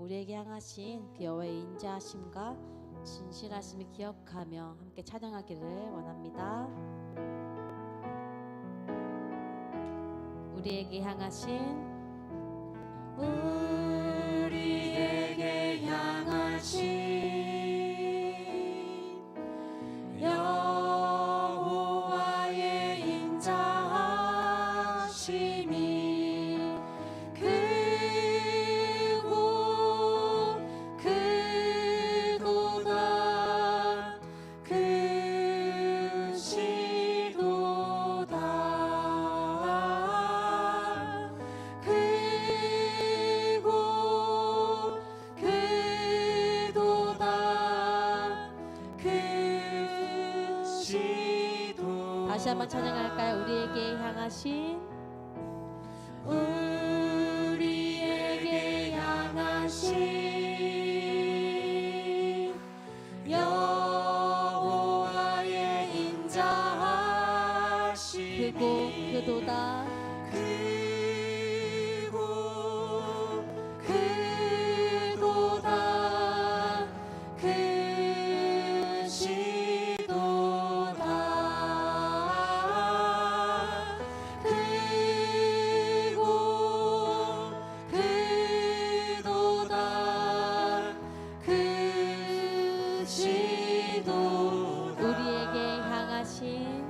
우리에게 향하신 그 여호와의 인자하심과 진실하심을 기억하며 함께 찬양하기를 원합니다. 우리에게 향하신 우리에게 향하신 여호와의 인자하심이 크고 크도다 크시도다 다시 한번 찬양할까요? 우리에게 향하신 우리에게 향하신 여호와의 인자하심이 크고 크도다 크고 크도다 크시도다 우리에게 향하신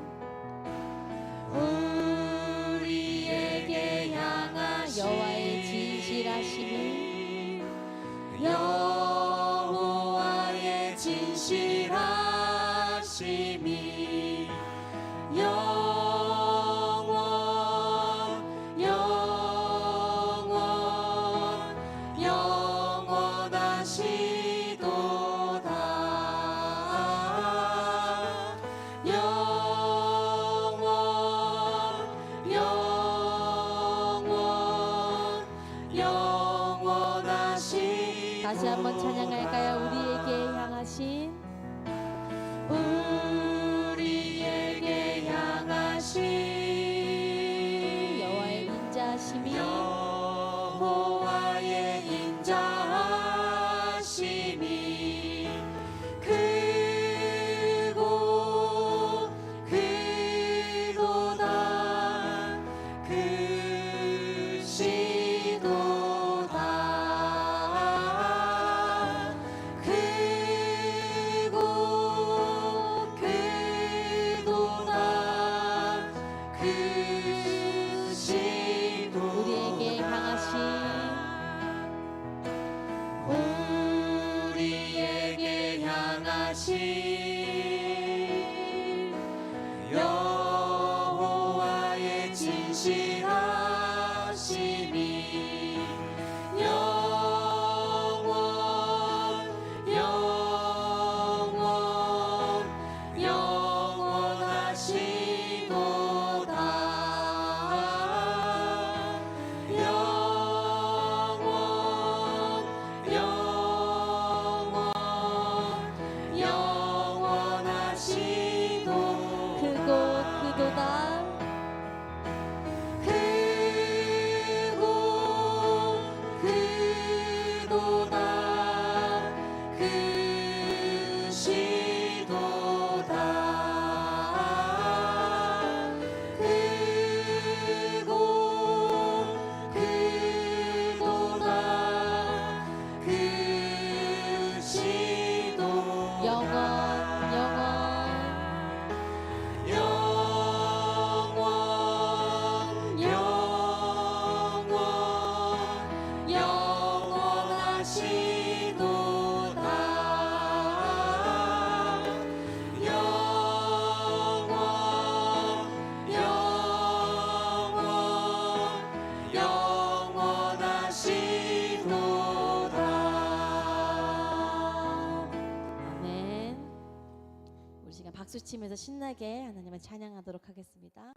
우리에게 향하신 여호와의 진실하심이 여호와의 진실하심이 다시 한번 찬양할까요? 우리에게 향하신 우리에게 향하신 여호와의 인자하심이 여호와의 인자하심이 크고 크도다 크시도다 우리에게 향하신 우리에게 향하신 여호와의 진실하심이 크고 크도다 박수 치면서 신나게 하나님을 찬양하도록 하겠습니다.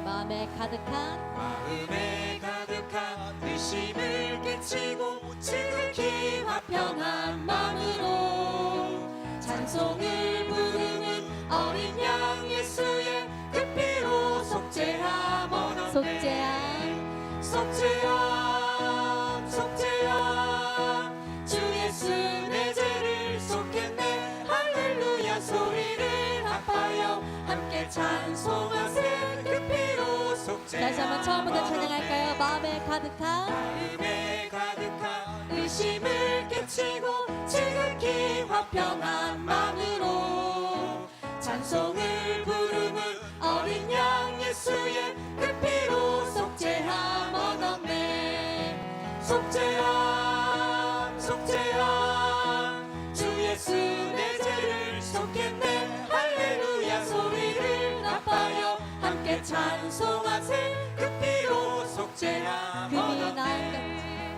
마음에 가득한 의심을 깨치고 지극히 화평한 마음으로 찬송을 부르는 어린 양 예수의 그 찬송하세 그 피로 속죄함 다시 한번 처음부터 찬양할까요? 마음에 가득한 마음에 가득한 의심을 깨치고 지극히 화평한 마음으로 찬송을 부르는 어린 양 예수의 그 피로 속죄함 얻었네 속죄함 속죄함 주 예수 내 죄를 속했네 할렐루야 소리를 높여 함께 찬송하세 그 피로 속죄함 금이 얻었네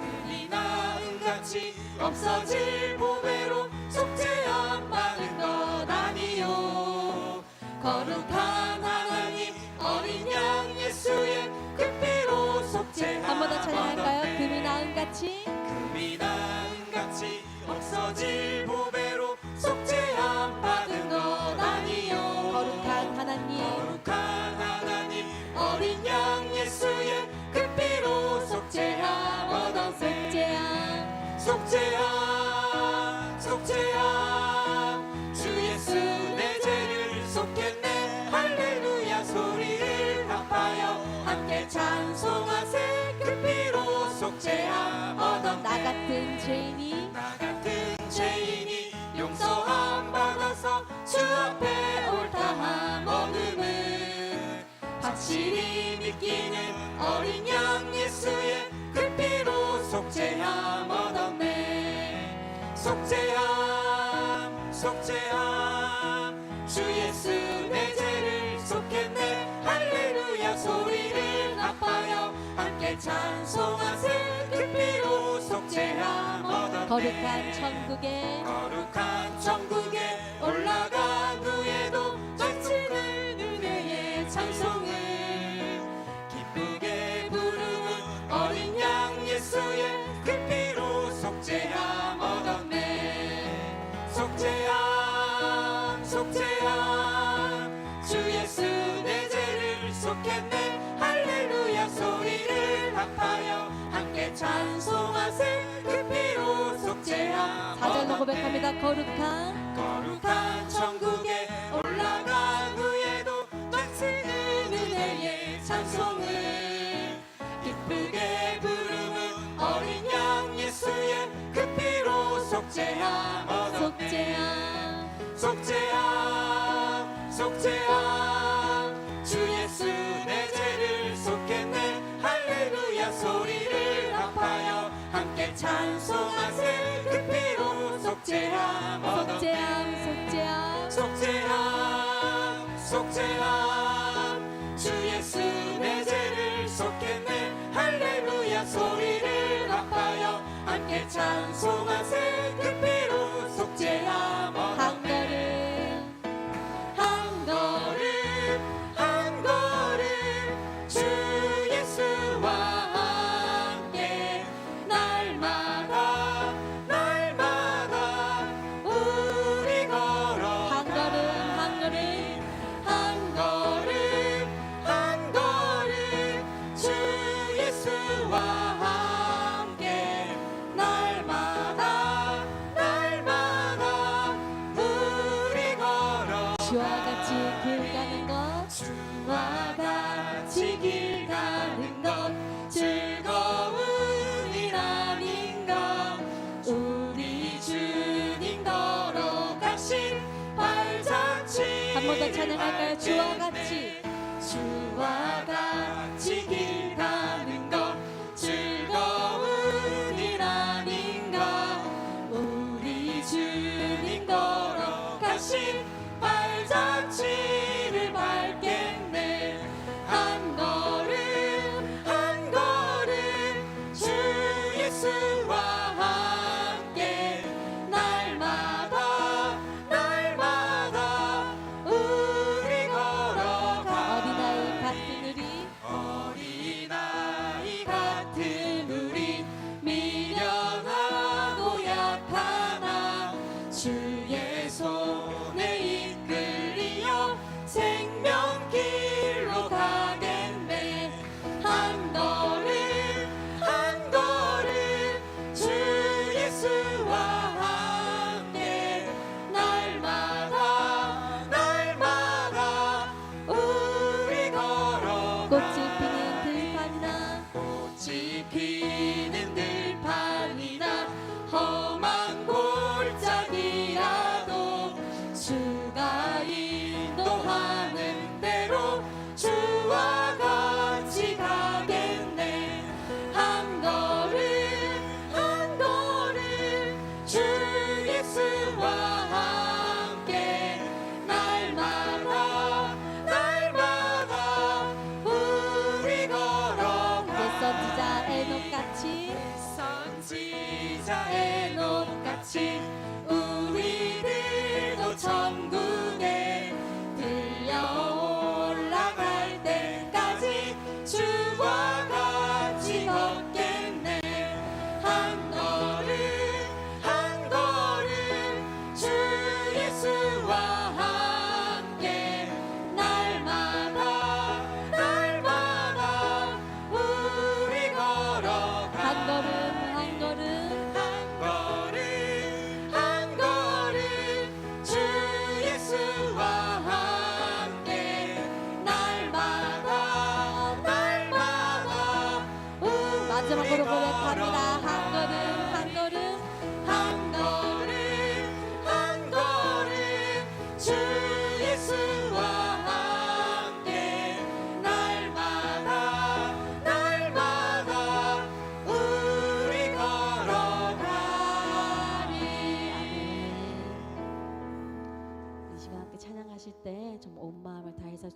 금이 나은같이 없어질 보배로 속죄함 받은 것 아니요 거룩한 하나님 어린 양 예수의 그 피로 속죄함 한 번 더 찬양할까요? 얻었네. 금이 나은같이 금이 나은같이 없어질 보배로 속죄함 받은 것 아니요 거룩한 하나님 거룩한 하나님 어린 양 예수의 그 피로 속죄함 얻었네 속죄함 속죄함 속죄함 주 예수 내 죄를 속했네 할렐루야 소리를 합하여 함께 찬송하세 그 피로 속죄함 얻었네 나 같은 죄인이 나 같은 죄인이 용서함 받아서 주 앞에 옳다함 얻음을 확실히 느끼는 어린 양 예수의 그 피로 속죄함 얻었네 속죄함 속죄함 주 예수 내 죄를 속했네 할렐루야 소리를 합하여 함께 찬송하세 그 피로 속죄함 얻었네 거룩한 천국에 거룩한 천국에 올라간 후에도 넘치는 은혜의 찬송을 기쁘게 부르는 어린 양 예수의 그 피로 속죄함 얻었네 속죄함 속죄함 주 예수 내 죄를 속했네 할렐루야 소리를 합하여 함께 찬송하세 그 피로 속죄함 4절로 고백합니다. 거룩한 천국에 올라간 후에도 넘치는 은혜의 찬송을 기쁘게 부르는 어린 양 예수의 그 피로 속죄함 얻었네 속죄함 속죄함 주 예수 내 죄를 속했네 할렐루야 소리를 합하여 함께 찬송하세 그 피로 속죄함 얻었네 속죄함 속죄함 속죄함 주 예수 내 죄를 속했네 할렐루야 소리를 합하여 함께 찬송하세 그 피로 속죄함 한 얻었네 걸음 한 걸음 한 걸음 주 예수와 함께 날마다 날마다 우리 걸어 한 걸음 한 걸음 한 걸음 한 걸음 주 예수와 함께 날마다 날마다 우리 걸어 주와 같이 길 가는 것 주와 같이 길 가는 것 즐거운 일아닌 것 우리 주님 걸어가신 발자취 한 번 더 찬양할까요? 주와 같이 주와 같이 길 가는 것 즐거운 일아닌 것 우리 주님 걸어가신 발자취를 밟겠네 한 걸음 한 걸음 주 예수와 함께 날마다 날마다 우리 걸어가 어린아이 같은 우리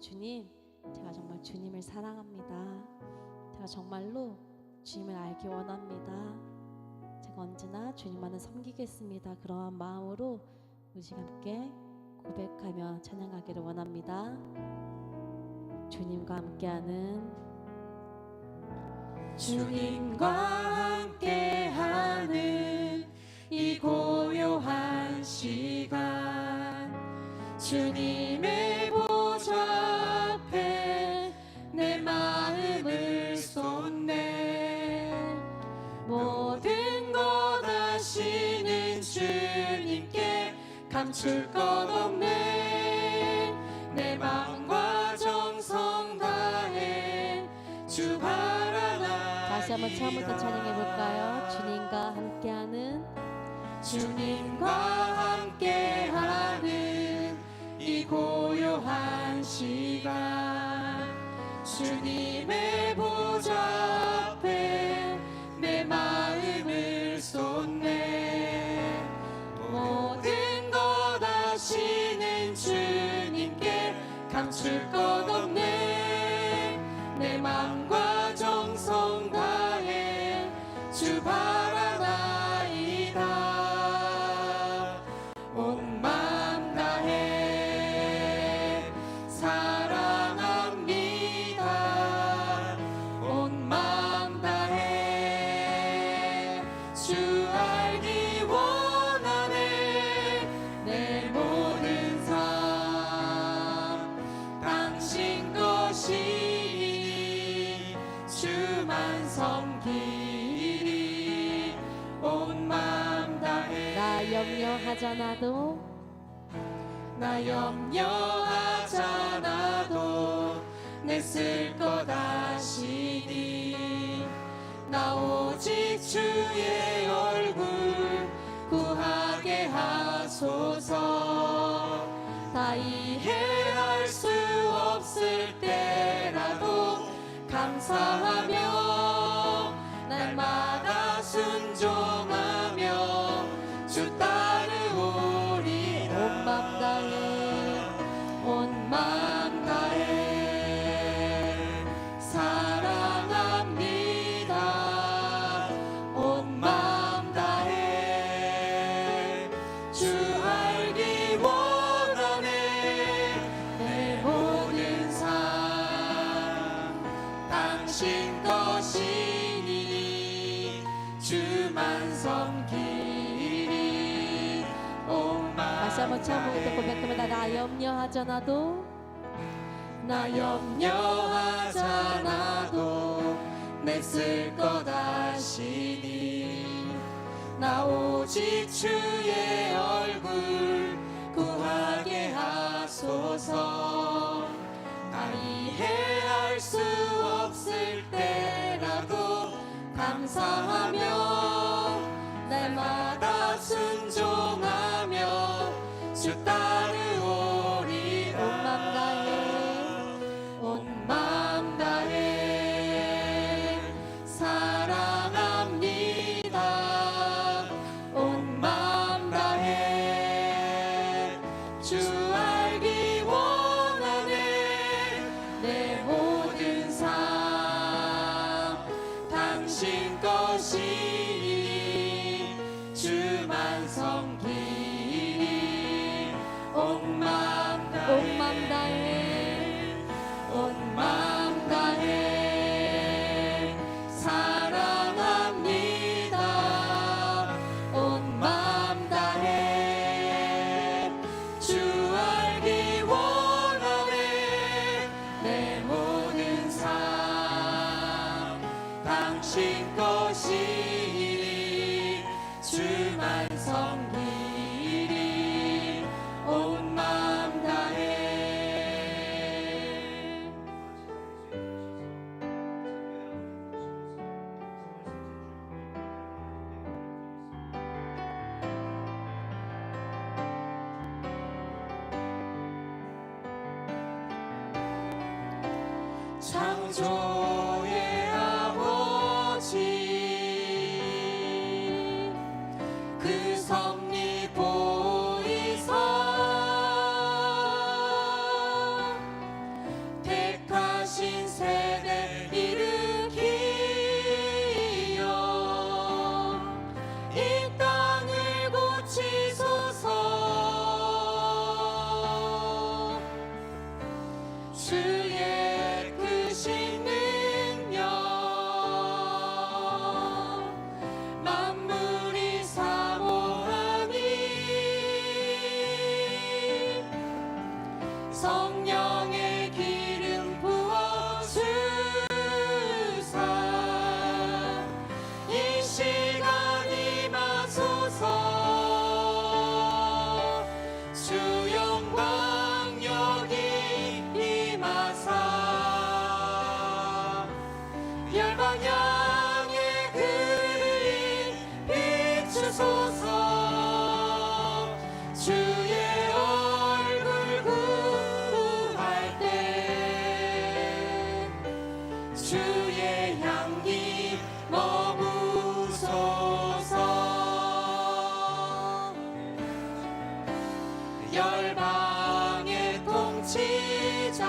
주님, 제가 정말 주님을 사랑합니다. 제가 정말로 주님을 알기 원합니다. 제가 언제나 주님만을 섬기겠습니다. 그러한 마음으로 우리 함께 고백하며 찬양하기를 원합니다. 주님과 함께하는 주님과 함께하는 이 고요한 시간, 주님의 보좌 앞에 내 마음을 쏟네. 모든 것 아시는 주님께 감출 것 없네. 내 마음과 정성 다해 주 바라나. 다시 한번 처음부터 찬양해 볼까요? 주님과 함께하는 주님과 함께하는 이 고요한 시간, 주님의 보좌 앞에 내 마음을 쏟네. 모든 것 아시는 주님께 감출 것 없네. 내 마음과 정성 다해 주 바라나이다. 온 마음 다해 사랑합니다. 온 마음 다해 주 알기 원하네. 내 모든 삶 당신 것이니 주만 섬기리. 온 마음 다해. 나 염려하잖아도 나 염려하잖아도 내 쓸 것 아시니. 나 오직 주의 얼굴 구하게 하소서. 다 이해할 수 없을 때라도 감사하며 날마다 순종하며 주 따르오리. 온 맘 다해 온 마음 다해 사랑합니다. 온 마음 다해 주 알기 원하네. 내 모든 삶 당신 것이니 주만 섬기리. 온 마음 다시 한번 처음부터 고백합니다. 나 염려하잖아도 나 염려하잖아도 내 쓸 것 아시니. 나 오직 주의 얼굴 구하게 하소서. 나 이해할 수 없을 때라도 감사하며 날마다 순종하며 주 따르오리라. 온 맘 다해 온 마음 다해 사랑합니다. 온 마음 다해 주 알기 원하네. 내 모든 삶 당신 것이니 주만 섬기리. 온 마음 다해 온 마음 다해 사랑합니다. 온 마음 다해 주 알기 원하네. 내 모든 삶 당신 것이니 주만 섬기리. 온 마음 다해. 창조의 아버지 그 섭리 보이사 주의 크신 능력 만물이 사모하니 성령의 기름 부어 주사 이 시간 임하소서 주 영광 여기 임하사 열방 향해 그를 비추소서 주의 얼굴 구할 때 주의 향기 머무소서 열방의 통치자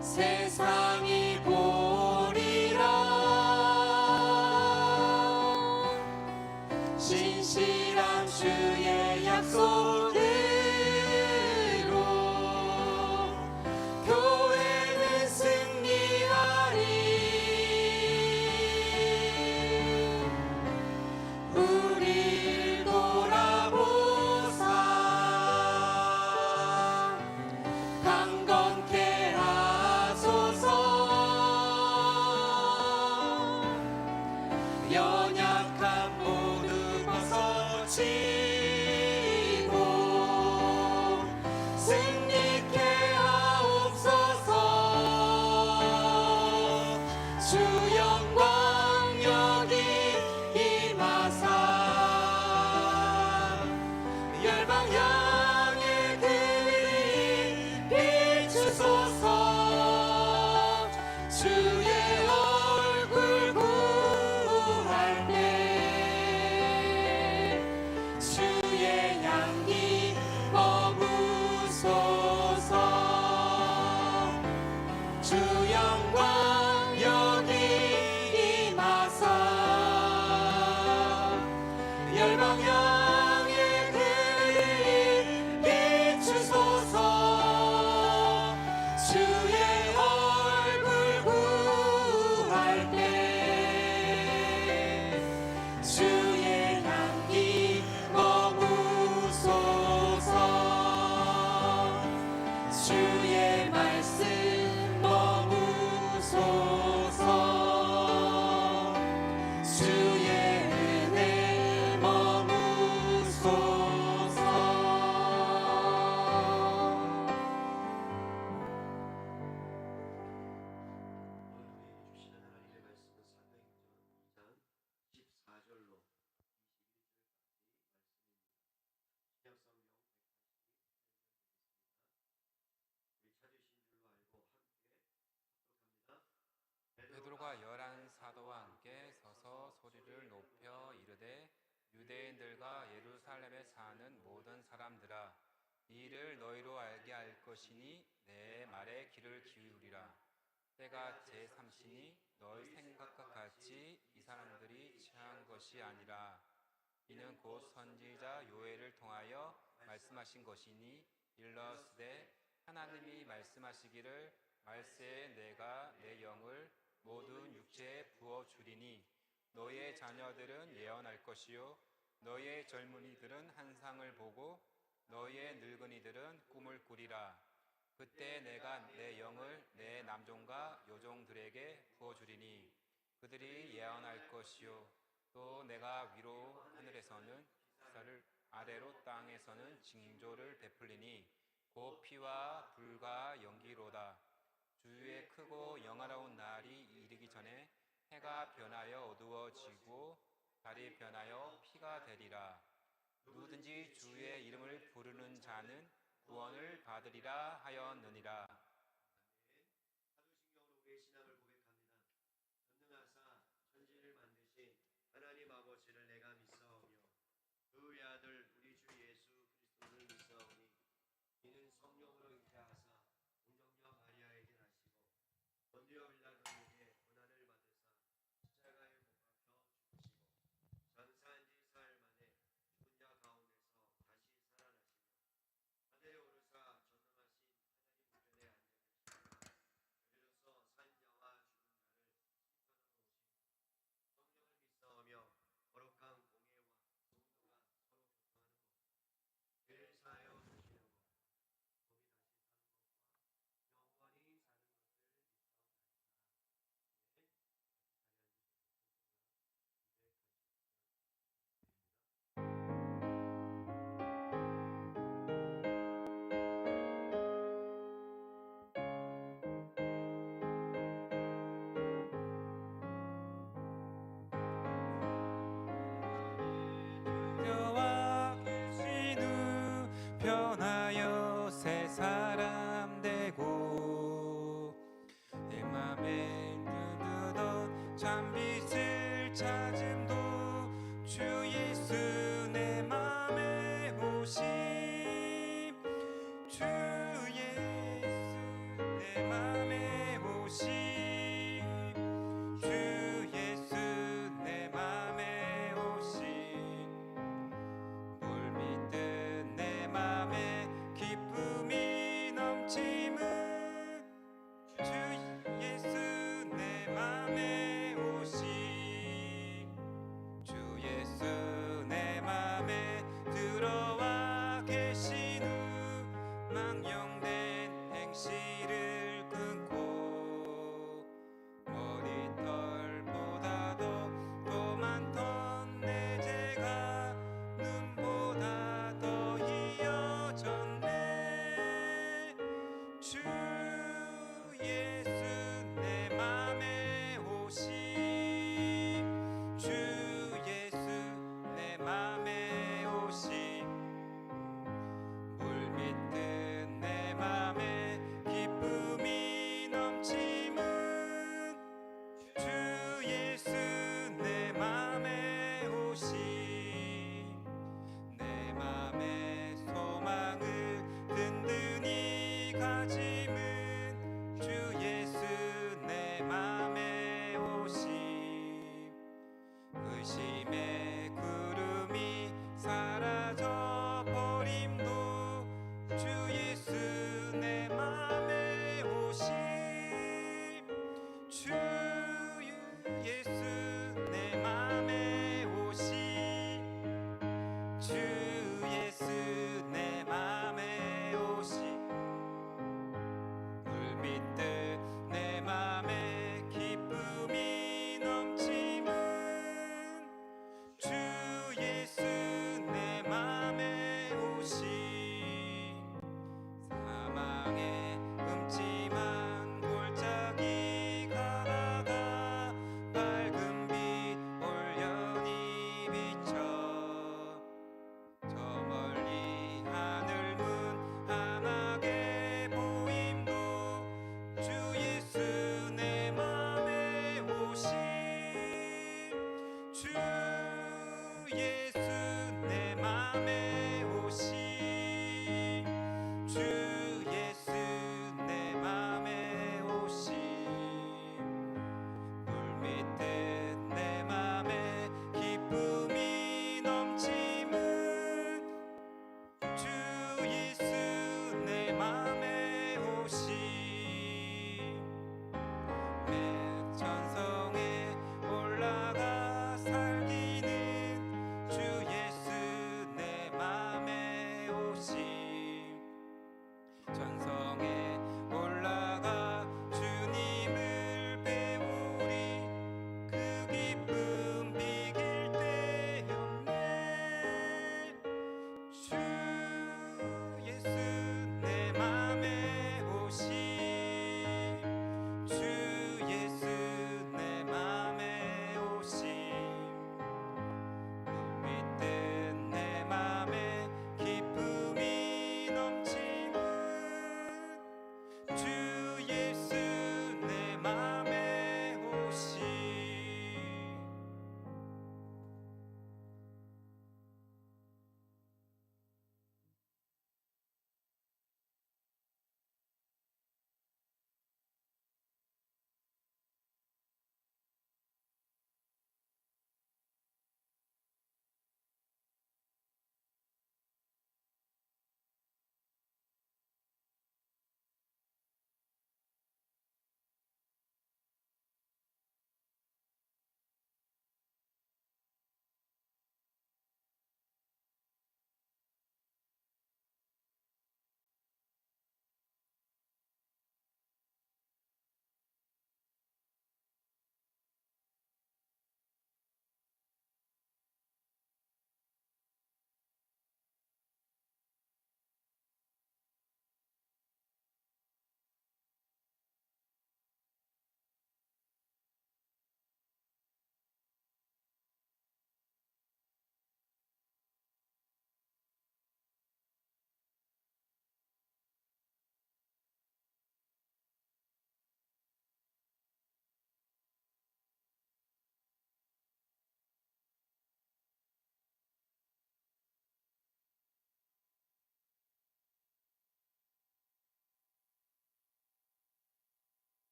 세상이 보리라 신실한 주의 약속대로 교회는 승리하리 우릴 돌아보사 강건케 하소서 연약한 모두 벗어지고 승리케 하옵소서 주 영광 여기 임하사 열방 향해 그를 비추소서 주의 얼굴 구할 때 주의 향기 머무소서 주 영광 여기 임하사 열방 향해 그를 비추소서 주의 얼굴 구할 때 주의 향기 머무소서 주의 말씀 머무소서 주의 은혜 머무소서 오늘 주시는 하나님의 말씀은 사도행전 2장 14절로 21절까지 말씀입니다. 신약성경 180 우리 찾으신 줄로 알고 함께 합독합니다. 베드로가 열한 사도와 함께 서서 소리를 높여 이르되 유대인들과 예루살렘에 사는 모든 사람들아 이 일을 너희로 알게 할 것이니 내 말에 귀를 기울이라. 때가 제3시니 너희 생각과 같이 이 사람들이 취한 것이 아니라 이는 곧 선지자 요엘을 통하여 말씀하신 것이니 일러스되 하나님이 말씀하시기를 말세에 내가 내 영을 모든 육체에 부어 주리니 너희의 자녀들은 예언할 것이요 너희의 젊은이들은 환상을 보고 너희의 늙은이들은 꿈을 꾸리라. 그때 내가 내 영을 내 남종과 여종들에게 부어 주리니 그들이 예언할 것이요 또 내가 위로 하늘에서는 기사를 아래로 땅에서는 징조를 베풀리니 곧 피와 불과 연기로다. 주의 크고 영화로운 날이 이르기 전에 해가 변하여 어두워지고 달이 변하여 피가 되리라. 누구든지 주의 이름을 부르는 자는 구원을 받으리라 하였느니라. 사도신경으로 우리의 신앙을 고백합니다. 전능하사 천지를 만드신 하나님 아버지를 내가 믿사오며 그 외아들 우리 주 예수 그리스도를 믿사오니 이는 성령으로 잉태하사 공정녀 마리아에게 나시고 본디오 빌라도에게 고난을 받으사 십자가에 못 박혀 죽으시고 장사한 지 사흘 만에 죽은 자 가운데서 다시 살아나시며 하늘에 오르사 사람 되고 내 맘에 누르던 참빛을 찾음도 주 예수 내 맘에 오심 주 예수 내 맘에 오심 주 예수 내 맘에 오심 물밀듯 내 맘에 기쁨이 넘침은 주 예수 내 맘에 오심 주 예수 내 맘에 들어와 계신 후 망령된 행실을 끊고 머리털보다도 더 많던 내 죄가 눈보다 더 이어졌네 주 예수 내 맘에 오심 주 예수 내 맘에 오심 물밀듯 내 맘에 기쁨이 넘침은 주 예수 내 맘에 오심 내 맘의 소망을 든든히 가짐은 주 예수 내 맘에 오심 의심의 구름이 사라져 버림도 주 예수 내 맘에 오심 주 예수 내 맘에 오심 주 예수 내 맘에 오심 물밀듯 내 맘에 기쁨이 넘침은 주 예수 내 맘에 오심 사망의 음침한 골짜기 가다가 밝은 빛 올연히 비쳐 저 멀리 하늘 문 환하게 보임도 주 예수 내 맘에 오심 주 예수 내 맘에 오심 주 예수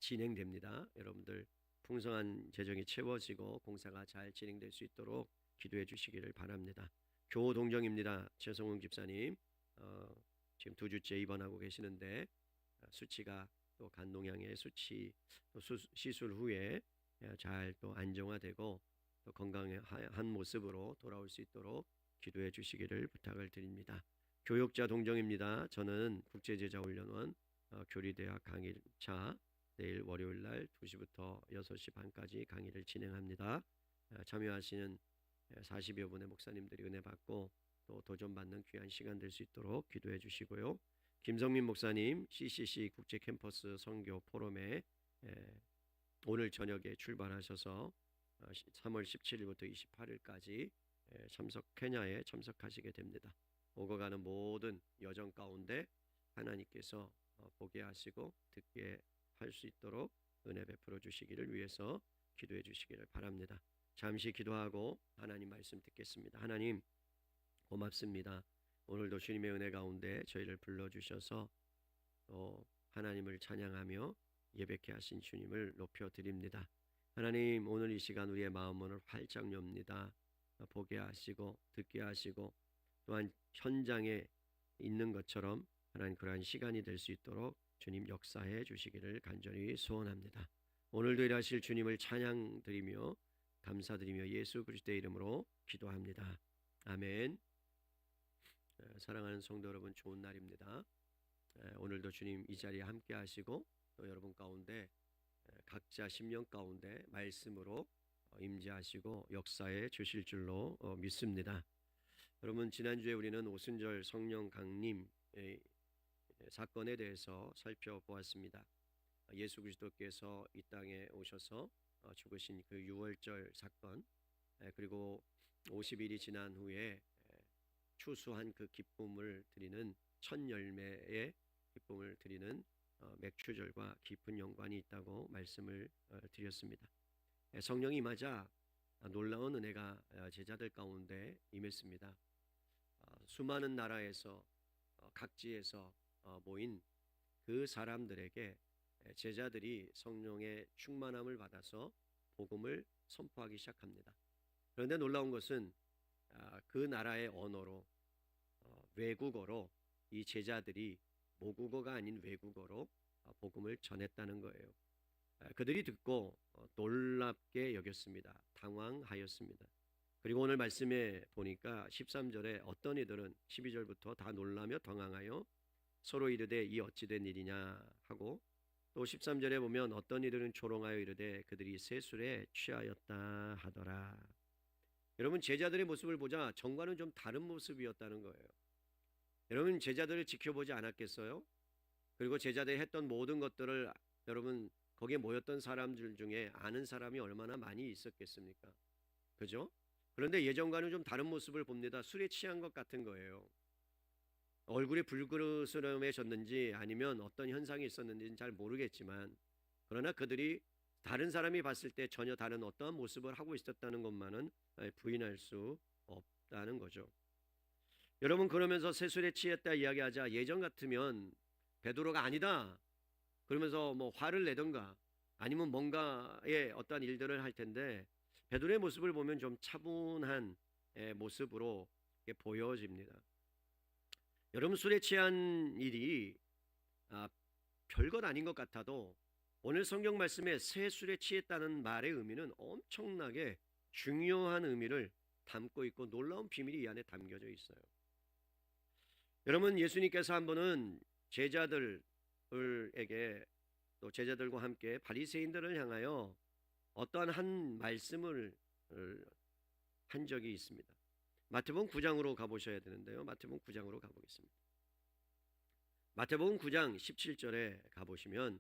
진행됩니다. 여러분들 풍성한 재정이 채워지고 공사가 잘 진행될 수 있도록 기도해 주시기를 바랍니다. 교동정입니다. 최성웅 집사님 지금 2주째 입원하고 계시는데 수치가 또 간농양의 수치 또 시술 후에 잘 또 안정화되고 또 건강한 모습으로 돌아올 수 있도록 기도해 주시기를 부탁을 드립니다. 교육자 동정입니다. 저는 국제제자훈련원 교리대학 강의차 내일 월요일 날 2시부터 6시 반까지 강의를 진행합니다. 참여하시는 40여 분의 목사님들이 은혜 받고 또 도전받는 귀한 시간 될 수 있도록 기도해 주시고요. 김성민 목사님 CCC 국제 캠퍼스 선교 포럼에 오늘 저녁에 출발하셔서 3월 17일부터 28일까지 케냐에 참석하시게 됩니다. 오고 가는 모든 여정 가운데 하나님께서 보게 하시고 듣게 할 수 있도록 은혜 베풀어 주시기를 위해서 기도해 주시기를 바랍니다. 잠시 기도하고 하나님 말씀 듣겠습니다. 하나님 고맙습니다. 오늘도 주님의 은혜 가운데 저희를 불러주셔서 또 하나님을 찬양하며 예배케 하신 주님을 높여드립니다. 하나님 오늘 이 시간 우리의 마음문을 활짝 엽니다. 보게 하시고 듣게 하시고 또한 현장에 있는 것처럼 하나님 그러한 시간이 될 수 있도록 주님 역사해 주시기를 간절히 소원합니다. 오늘도 일하실 주님을 찬양드리며 감사드리며 예수 그리스도의 이름으로 기도합니다. 아멘. 사랑하는 성도 여러분, 좋은 날입니다. 오늘도 주님 이 자리에 함께 하시고 또 여러분 가운데 각자 심령 가운데 말씀으로 임재하시고 역사해 주실 줄로 믿습니다. 여러분, 지난주에 우리는 오순절 성령 강림 사건에 대해서 살펴보았습니다. 예수 그리스도께서 이 땅에 오셔서 죽으신 그 유월절 사건, 그리고 50일이 지난 후에 추수한 그 기쁨을 드리는 첫 열매의 기쁨을 드리는 맥추절과 깊은 연관이 있다고 말씀을 드렸습니다. 성령이 임하자 놀라운 은혜가 제자들 가운데 임했습니다. 수많은 나라에서 각지에서 모인 그 사람들에게 제자들이 성령의 충만함을 받아서 복음을 선포하기 시작합니다. 그런데 놀라운 것은 그 나라의 언어로 외국어로 이 제자들이 모국어가 아닌 외국어로 복음을 전했다는 거예요. 그들이 듣고 놀랍게 여겼습니다. 당황하였습니다. 그리고 오늘 말씀에 보니까 13절에 어떤 이들은 12절부터 다 놀라며 당황하여 서로 이르되 이 어찌 된 일이냐 하고, 또 13절에 보면 어떤 이들은 조롱하여 이르되 그들이 세술에 취하였다 하더라. 여러분, 제자들의 모습을 보자 전과는 좀 다른 모습이었다는 거예요. 여러분, 제자들을 지켜보지 않았겠어요? 그리고 제자들이 했던 모든 것들을 여러분 거기에 모였던 사람들 중에 아는 사람이 얼마나 많이 있었겠습니까? 그죠? 그런데 예전과는 좀 다른 모습을 봅니다. 술에 취한 것 같은 거예요. 얼굴이 불그스름해졌는지 아니면 어떤 현상이 있었는지는 잘 모르겠지만, 그러나 그들이 다른 사람이 봤을 때 전혀 다른 어떠한 모습을 하고 있었다는 것만은 부인할 수 없다는 거죠. 여러분, 그러면서 세술에 취했다 이야기하자 예전 같으면 베드로가 아니다 그러면서 뭐 화를 내던가 아니면 뭔가의 어떠한 일들을 할 텐데, 베드로의 모습을 보면 좀 차분한 모습으로 보여집니다. 여러분, 술에 취한 일이 별것 아닌 것 같아도 오늘 성경 말씀에 새 술에 취했다는 말의 의미는 엄청나게 중요한 의미를 담고 있고 놀라운 비밀이 이 안에 담겨져 있어요. 여러분, 예수님께서 한 번은 제자들에게 또 제자들과 함께 바리새인들을 향하여 어떠한 한 말씀을 한 적이 있습니다. 마태복음 9장으로 가보셔야 되는데요. 마태복음 9장으로 가보겠습니다. 마태복음 9장 17절에 가보시면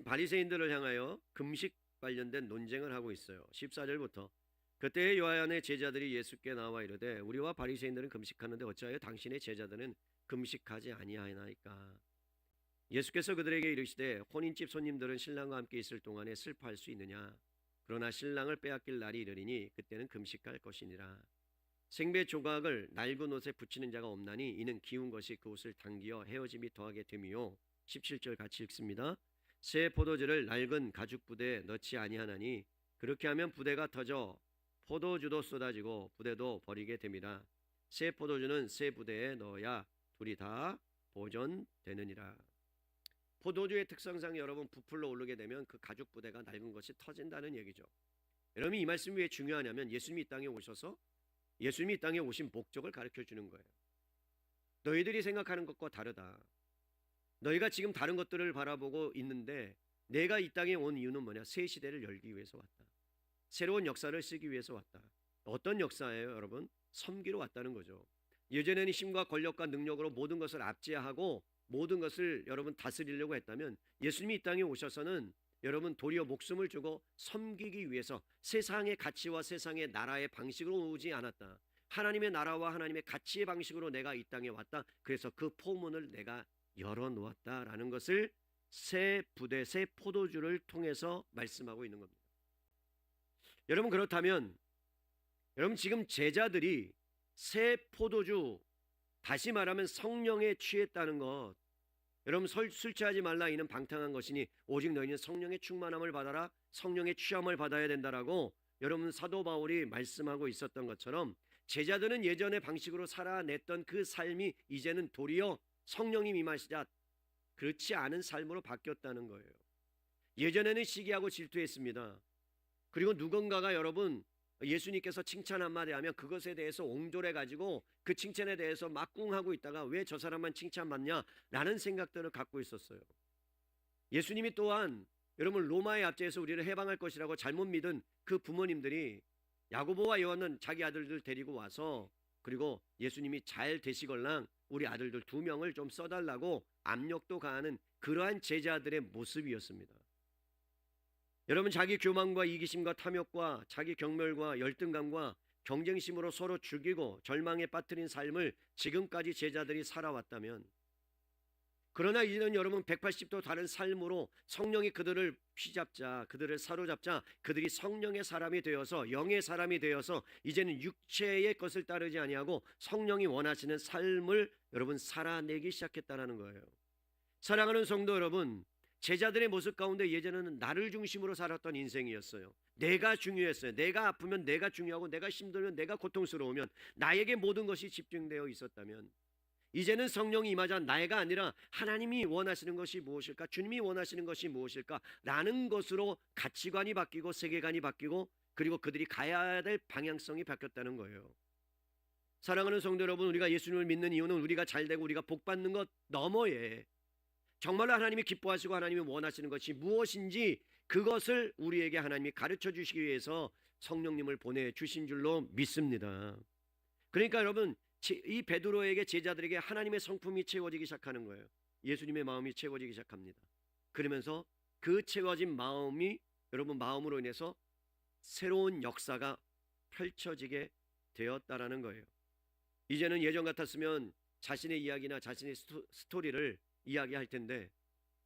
바리새인들을 향하여 금식 관련된 논쟁을 하고 있어요. 14절부터 그때 요한의 제자들이 예수께 나와 이르되 우리와 바리새인들은 금식하는데 어찌하여 당신의 제자들은 금식하지 아니하나이까. 예수께서 그들에게 이르시되 혼인집 손님들은 신랑과 함께 있을 동안에 슬퍼할 수 있느냐. 그러나 신랑을 빼앗길 날이 이르리니 그때는 금식할 것이니라. 생배 조각을 낡은 옷에 붙이는 자가 없나니 이는 기운 것이 그 옷을 당기어 헤어짐이 더하게 됨이요. 17절 같이 읽습니다. 새 포도주를 낡은 가죽 부대에 넣지 아니하나니 그렇게 하면 부대가 터져 포도주도 쏟아지고 부대도 버리게 됩니다. 새 포도주는 새 부대에 넣어야 둘이 다 보존되느니라. 포도주의 특성상 여러분 부풀러 오르게 되면 그 가죽 부대가 낡은 것이 터진다는 얘기죠. 여러분 이 말씀이 왜 중요하냐면 예수님이 이 땅에 오셔서 예수님이 이 땅에 오신 목적을 가르쳐 주는 거예요. 너희들이 생각하는 것과 다르다. 너희가 지금 다른 것들을 바라보고 있는데 내가 이 땅에 온 이유는 뭐냐? 새 시대를 열기 위해서 왔다. 새로운 역사를 쓰기 위해서 왔다. 어떤 역사예요, 여러분? 섬기러 왔다는 거죠. 예전에는 힘과 권력과 능력으로 모든 것을 압제하고 모든 것을 여러분 다스리려고 했다면 예수님이 이 땅에 오셔서는 여러분 도리어 목숨을 주고 섬기기 위해서 세상의 가치와 세상의 나라의 방식으로 오지 않았다. 하나님의 나라와 하나님의 가치의 방식으로 내가 이 땅에 왔다. 그래서 그 포문을 내가 열어놓았다라는 것을 새 부대, 새 포도주를 통해서 말씀하고 있는 겁니다. 여러분 그렇다면 여러분 지금 제자들이 새 포도주, 다시 말하면 성령에 취했다는 것, 여러분 술 취하지 말라 이는 방탕한 것이니 오직 너희는 성령의 충만함을 받아라, 성령의 취함을 받아야 된다라고 여러분 사도 바울이 말씀하고 있었던 것처럼 제자들은 예전의 방식으로 살아냈던 그 삶이 이제는 도리어 성령이 임하시자 그렇지 않은 삶으로 바뀌었다는 거예요. 예전에는 시기하고 질투했습니다. 그리고 누군가가 여러분 예수님께서 칭찬 한마디 하면 그것에 대해서 옹졸해 가지고 그 칭찬에 대해서 막궁하고 있다가 왜 저 사람만 칭찬받냐 라는 생각들을 갖고 있었어요. 예수님이 또한 여러분 로마의 압제에서 우리를 해방할 것이라고 잘못 믿은 그 부모님들이 야고보와 요한은 자기 아들들 데리고 와서 그리고 예수님이 잘 되시걸랑 우리 아들들 2명을 좀 써달라고 압력도 가하는 그러한 제자들의 모습이었습니다. 여러분 자기 교만과 이기심과 탐욕과 자기 경멸과 열등감과 경쟁심으로 서로 죽이고 절망에 빠뜨린 삶을 지금까지 제자들이 살아왔다면, 그러나 이제는 여러분 180도 다른 삶으로 성령이 그들을 휘잡자 그들을 사로잡자 그들이 성령의 사람이 되어서 영의 사람이 되어서 이제는 육체의 것을 따르지 아니하고 성령이 원하시는 삶을 여러분 살아내기 시작했다는 거예요. 사랑하는 성도 여러분, 제자들의 모습 가운데 예전에는 나를 중심으로 살았던 인생이었어요. 내가 중요했어요. 내가 아프면 내가 중요하고 내가 힘들면 내가 고통스러우면 나에게 모든 것이 집중되어 있었다면, 이제는 성령이 임하자 나가 아니라 하나님이 원하시는 것이 무엇일까, 주님이 원하시는 것이 무엇일까 라는 것으로 가치관이 바뀌고 세계관이 바뀌고 그리고 그들이 가야 될 방향성이 바뀌었다는 거예요. 사랑하는 성도 여러분, 우리가 예수님을 믿는 이유는 우리가 잘되고 우리가 복받는 것 너머에 정말로 하나님이 기뻐하시고 하나님이 원하시는 것이 무엇인지 그것을 우리에게 하나님이 가르쳐 주시기 위해서 성령님을 보내주신 줄로 믿습니다. 그러니까 여러분 이 베드로에게 제자들에게 하나님의 성품이 채워지기 시작하는 거예요. 예수님의 마음이 채워지기 시작합니다. 그러면서 그 채워진 마음이 여러분 마음으로 인해서 새로운 역사가 펼쳐지게 되었다라는 거예요. 이제는 예전 같았으면 자신의 이야기나 자신의 스토리를 이야기할 텐데,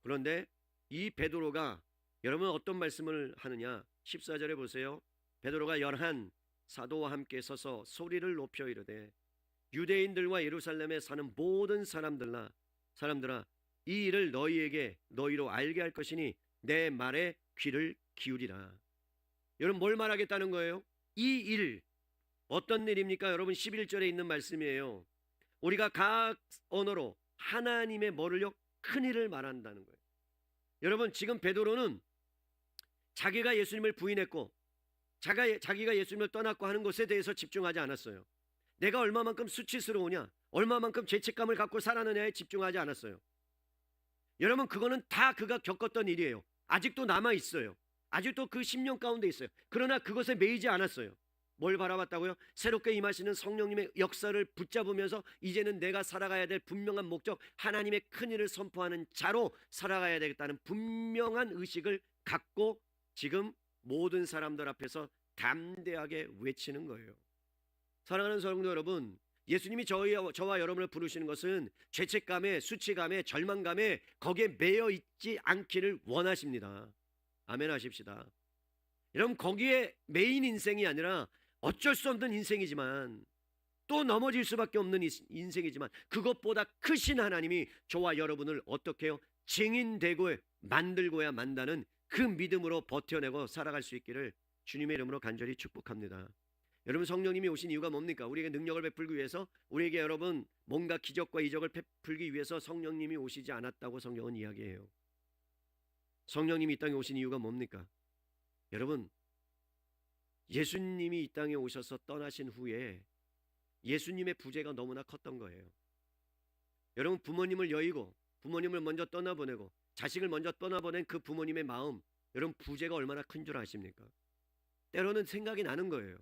그런데 이 베드로가 여러분 어떤 말씀을 하느냐, 14절에 보세요. 베드로가 11 사도와 함께 서서 소리를 높여 이르되 유대인들과 예루살렘에 사는 모든 사람들아 이 일을 너희로 알게 할 것이니 내 말에 귀를 기울이라. 여러분 뭘 말하겠다는 거예요? 이 일 어떤 일입니까? 여러분 11절에 있는 말씀이에요. 우리가 각 언어로 하나님의 뭐를요? 큰 일을 말한다는 거예요. 여러분 지금 베드로는 자기가 예수님을 부인했고 자기가 예수님을 떠났고 하는 것에 대해서 집중하지 않았어요. 내가 얼마만큼 수치스러우냐, 얼마만큼 죄책감을 갖고 살았느냐에 집중하지 않았어요. 여러분 그거는 다 그가 겪었던 일이에요. 아직도 남아있어요. 아직도 그 10년 가운데 있어요. 그러나 그것에 매이지 않았어요. 뭘 바라봤다고요? 새롭게 임하시는 성령님의 역사를 붙잡으면서 이제는 내가 살아가야 될 분명한 목적, 하나님의 큰 일을 선포하는 자로 살아가야 되겠다는 분명한 의식을 갖고 지금 모든 사람들 앞에서 담대하게 외치는 거예요. 사랑하는 성도 여러분, 예수님이 저와 여러분을 부르시는 것은 죄책감에, 수치감에, 절망감에 거기에 매여 있지 않기를 원하십니다. 아멘 하십시다. 여러분 거기에 메인 인생이 아니라 어쩔 수 없는 인생이지만 또 넘어질 수밖에 없는 인생이지만 그것보다 크신 하나님이 저와 여러분을 어떻게 해요? 증인되고 만들고야 만다는 그 믿음으로 버텨내고 살아갈 수 있기를 주님의 이름으로 간절히 축복합니다. 여러분, 성령님이 오신 이유가 뭡니까? 우리에게 능력을 베풀기 위해서, 우리에게 여러분 뭔가 기적과 이적을 베풀기 위해서 성령님이 오시지 않았다고 성경은 이야기해요. 성령님이 이 땅에 오신 이유가 뭡니까? 여러분, 예수님이 이 땅에 오셔서 떠나신 후에 예수님의 부재가 너무나 컸던 거예요. 여러분, 부모님을 여의고 부모님을 먼저 떠나보내고 자식을 먼저 떠나보낸 그 부모님의 마음, 여러분 부재가 얼마나 큰 줄 아십니까? 때로는 생각이 나는 거예요.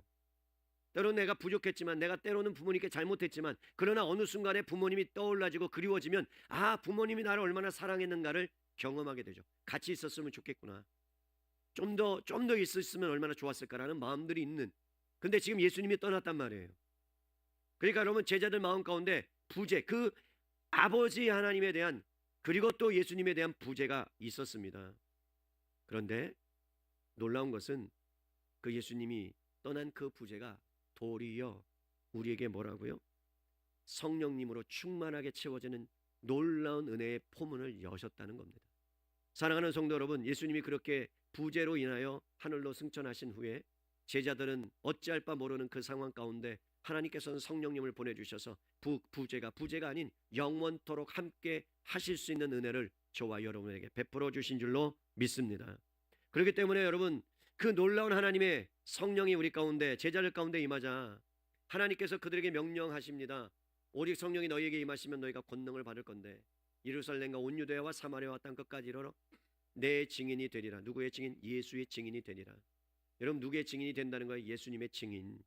때로는 내가 부족했지만, 내가 때로는 부모님께 잘못했지만, 그러나 어느 순간에 부모님이 떠올라지고 그리워지면 아, 부모님이 나를 얼마나 사랑했는가를 경험하게 되죠. 같이 있었으면 좋겠구나, 좀 더 있었으면 얼마나 좋았을까라는 마음들이 있는. 근데 지금 예수님이 떠났단 말이에요. 그러니까 여러분, 제자들 마음 가운데 부재, 그 아버지 하나님에 대한, 그리고 또 예수님에 대한 부재가 있었습니다. 그런데 놀라운 것은 그 예수님이 떠난 그 부재가 도리어 우리에게 뭐라고요? 성령님으로 충만하게 채워지는 놀라운 은혜의 포문을 여셨다는 겁니다. 사랑하는 성도 여러분, 예수님이 그렇게 부재로 인하여 하늘로 승천하신 후에 제자들은 어찌할 바 모르는 그 상황 가운데 하나님께서는 성령님을 보내주셔서 부재가 아닌 영원토록 함께 하실 수 있는 은혜를 저와 여러분에게 베풀어 주신 줄로 믿습니다. 그렇기 때문에 여러분, 그 놀라운 하나님의 성령이 우리 가운데, 제자들 가운데 임하자 하나님께서 그들에게 명령하십니다. 오직 성령이 너희에게 임하시면 너희가 권능을 받을 건데 예루살렘과 온 유대와 사마리아와 땅 끝까지 이르러 내 증인이 되리라. 누구의 증인? 예수의 증인이 되리라. 여러분, 누구의 증인이 된다는 거예요? 예수님의 증인.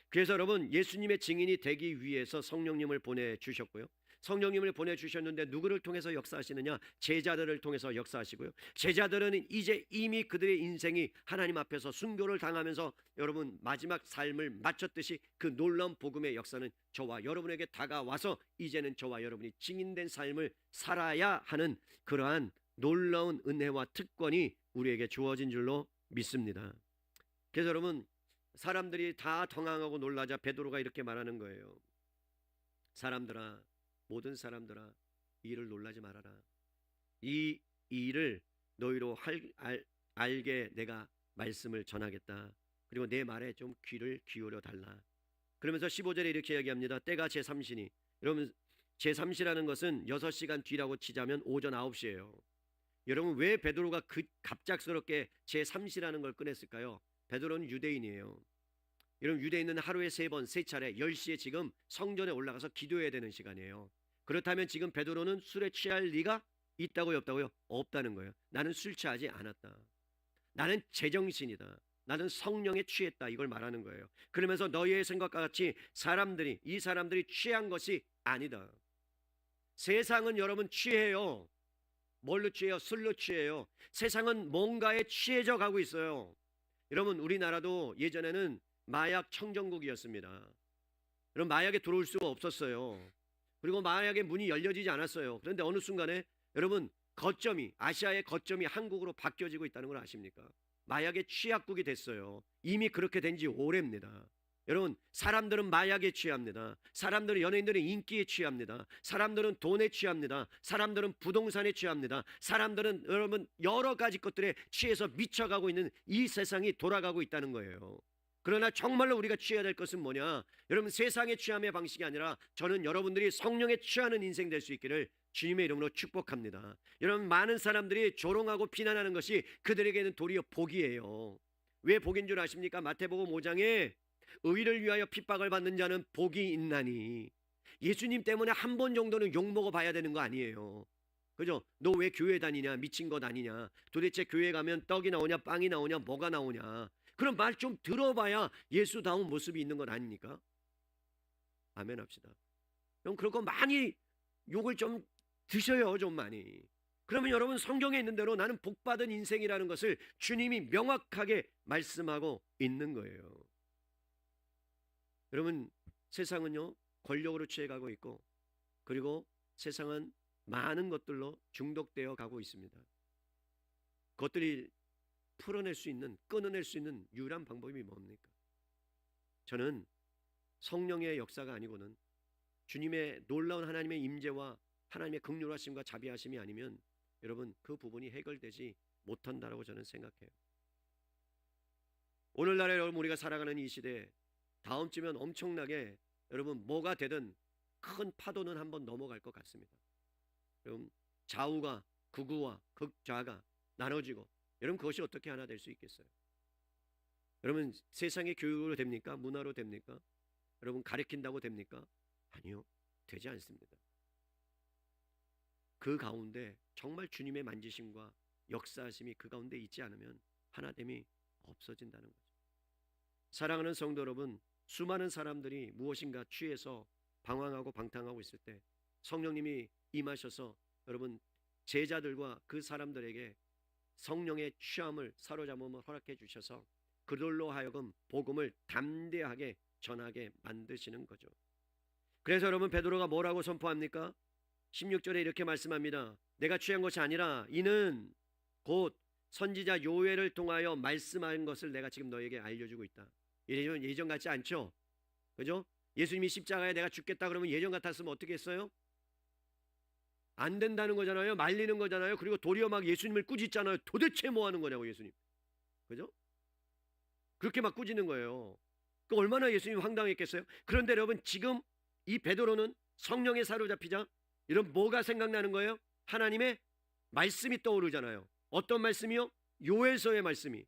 그래서 여러분, 예수님의 증인이 되기 위해서 성령님을 보내주셨고요. 성령님을 보내주셨는데 누구를 통해서 역사하시느냐? 제자들을 통해서 역사하시고요. 제자들은 이제 이미 그들의 인생이 하나님 앞에서 순교를 당하면서 여러분 마지막 삶을 마쳤듯이 그 놀라운 복음의 역사는 저와 여러분에게 다가와서 이제는 저와 여러분이 증인된 삶을 살아야 하는 그러한 놀라운 은혜와 특권이 우리에게 주어진 줄로 믿습니다. 그래서 여러분, 사람들이 다 당황하고 놀라자 베드로가 이렇게 말하는 거예요. 사람들아, 모든 사람들아, 이 일을 놀라지 말아라. 이 일을 너희로 알게 내가 말씀을 전하겠다. 그리고 내 말에 좀 귀를 기울여 달라. 그러면서 15절에 이렇게 이야기합니다. 때가 제3시니. 여러분, 제3시라는 것은 6시간 뒤라고 치자면 오전 9시예요. 여러분, 왜 베드로가 갑작스럽게 제3시라는 걸 꺼냈을까요? 베드로는 유대인이에요. 여러분, 유대인은 하루에 3번, 3차례 10시에 지금 성전에 올라가서 기도해야 되는 시간이에요. 그렇다면 지금 베드로는 술에 취할 리가 있다고요, 없다고요? 없다는 거예요. 나는 술 취하지 않았다. 나는 제정신이다. 나는 성령에 취했다. 이걸 말하는 거예요. 그러면서 너희의 생각과 같이 이 사람들이 취한 것이 아니다. 세상은 여러분 취해요. 뭘로 취해요? 술로 취해요. 세상은 뭔가에 취해져 가고 있어요. 여러분, 우리나라도 예전에는 마약 청정국이었습니다. 여러분, 마약에 들어올 수가 없었어요. 그리고 마약의 문이 열려지지 않았어요. 그런데 어느 순간에 여러분, 아시아의 거점이 한국으로 바뀌어지고 있다는 걸 아십니까? 마약의 취약국이 됐어요. 이미 그렇게 된 지 오래입니다. 여러분, 사람들은 마약에 취합니다. 사람들은, 연예인들은 인기에 취합니다. 사람들은 돈에 취합니다. 사람들은 부동산에 취합니다. 사람들은 여러분 여러 가지 것들에 취해서 미쳐가고 있는 이 세상이 돌아가고 있다는 거예요. 그러나 정말로 우리가 취해야 될 것은 뭐냐? 여러분, 세상의 취함의 방식이 아니라 저는 여러분들이 성령에 취하는 인생 될 수 있기를 주님의 이름으로 축복합니다. 여러분, 많은 사람들이 조롱하고 비난하는 것이 그들에게는 도리어 복이에요. 왜 복인 줄 아십니까? 마태복음 5장에 의를 위하여 핍박을 받는 자는 복이 있나니. 예수님 때문에 한 번 정도는 욕먹어 봐야 되는 거 아니에요. 그죠? 너 왜 교회 다니냐? 미친 것 아니냐? 도대체 교회 가면 떡이 나오냐? 빵이 나오냐? 뭐가 나오냐? 그런 말 좀 들어봐야 예수다운 모습이 있는 건 아닙니까? 아멘 합시다. 그럼 그런 거 많이 욕을 좀 드셔요. 좀 많이. 그러면 여러분, 성경에 있는 대로 나는 복받은 인생이라는 것을 주님이 명확하게 말씀하고 있는 거예요. 여러분, 세상은요 권력으로 취해가고 있고, 그리고 세상은 많은 것들로 중독되어 가고 있습니다. 그것들이 풀어낼 수 있는, 끊어낼 수 있는 유일한 방법이 뭡니까? 저는 성령의 역사가 아니고는, 주님의 놀라운 하나님의 임재와 하나님의 긍휼하심과 자비하심이 아니면 여러분 그 부분이 해결되지 못한다라고 저는 생각해요. 오늘날에 여러분 우리가 살아가는 이 시대에 다음 주면 엄청나게 여러분 뭐가 되든 큰 파도는 한번 넘어갈 것 같습니다. 여러분 좌우가 극우와 극좌가 나눠지고, 여러분 그것이 어떻게 하나 될 수 있겠어요? 여러분 세상의 교육으로 됩니까? 문화로 됩니까? 여러분 가르친다고 됩니까? 아니요, 되지 않습니다. 그 가운데 정말 주님의 만지심과 역사하심이 그 가운데 있지 않으면 하나됨이 없어진다는 거죠. 사랑하는 성도 여러분, 수많은 사람들이 무엇인가 취해서 방황하고 방탕하고 있을 때 성령님이 임하셔서 여러분 제자들과 그 사람들에게 성령의 취함을 사로잡음을 허락해 주셔서 그들로 하여금 복음을 담대하게 전하게 만드시는 거죠. 그래서 여러분 베드로가 뭐라고 선포합니까? 16절에 이렇게 말씀합니다. 내가 취한 것이 아니라 이는 곧 선지자 요엘을 통하여 말씀한 것을 내가 지금 너에게 알려주고 있다. 예전 같지 않죠? 그죠? 예수님이 십자가에 내가 죽겠다 그러면 예전 같았으면 어떻게 했어요? 안 된다는 거잖아요. 말리는 거잖아요. 그리고 도리어 막 예수님을 꾸짖잖아요. 도대체 뭐 하는 거냐고 예수님. 그죠? 그렇게 막 꾸짖는 거예요. 그 얼마나 예수님이 황당했겠어요? 그런데 여러분 지금 이 베드로는 성령에 사로잡히자 이런 뭐가 생각나는 거예요? 하나님의 말씀이 떠오르잖아요. 어떤 말씀이요? 요엘서의 말씀이.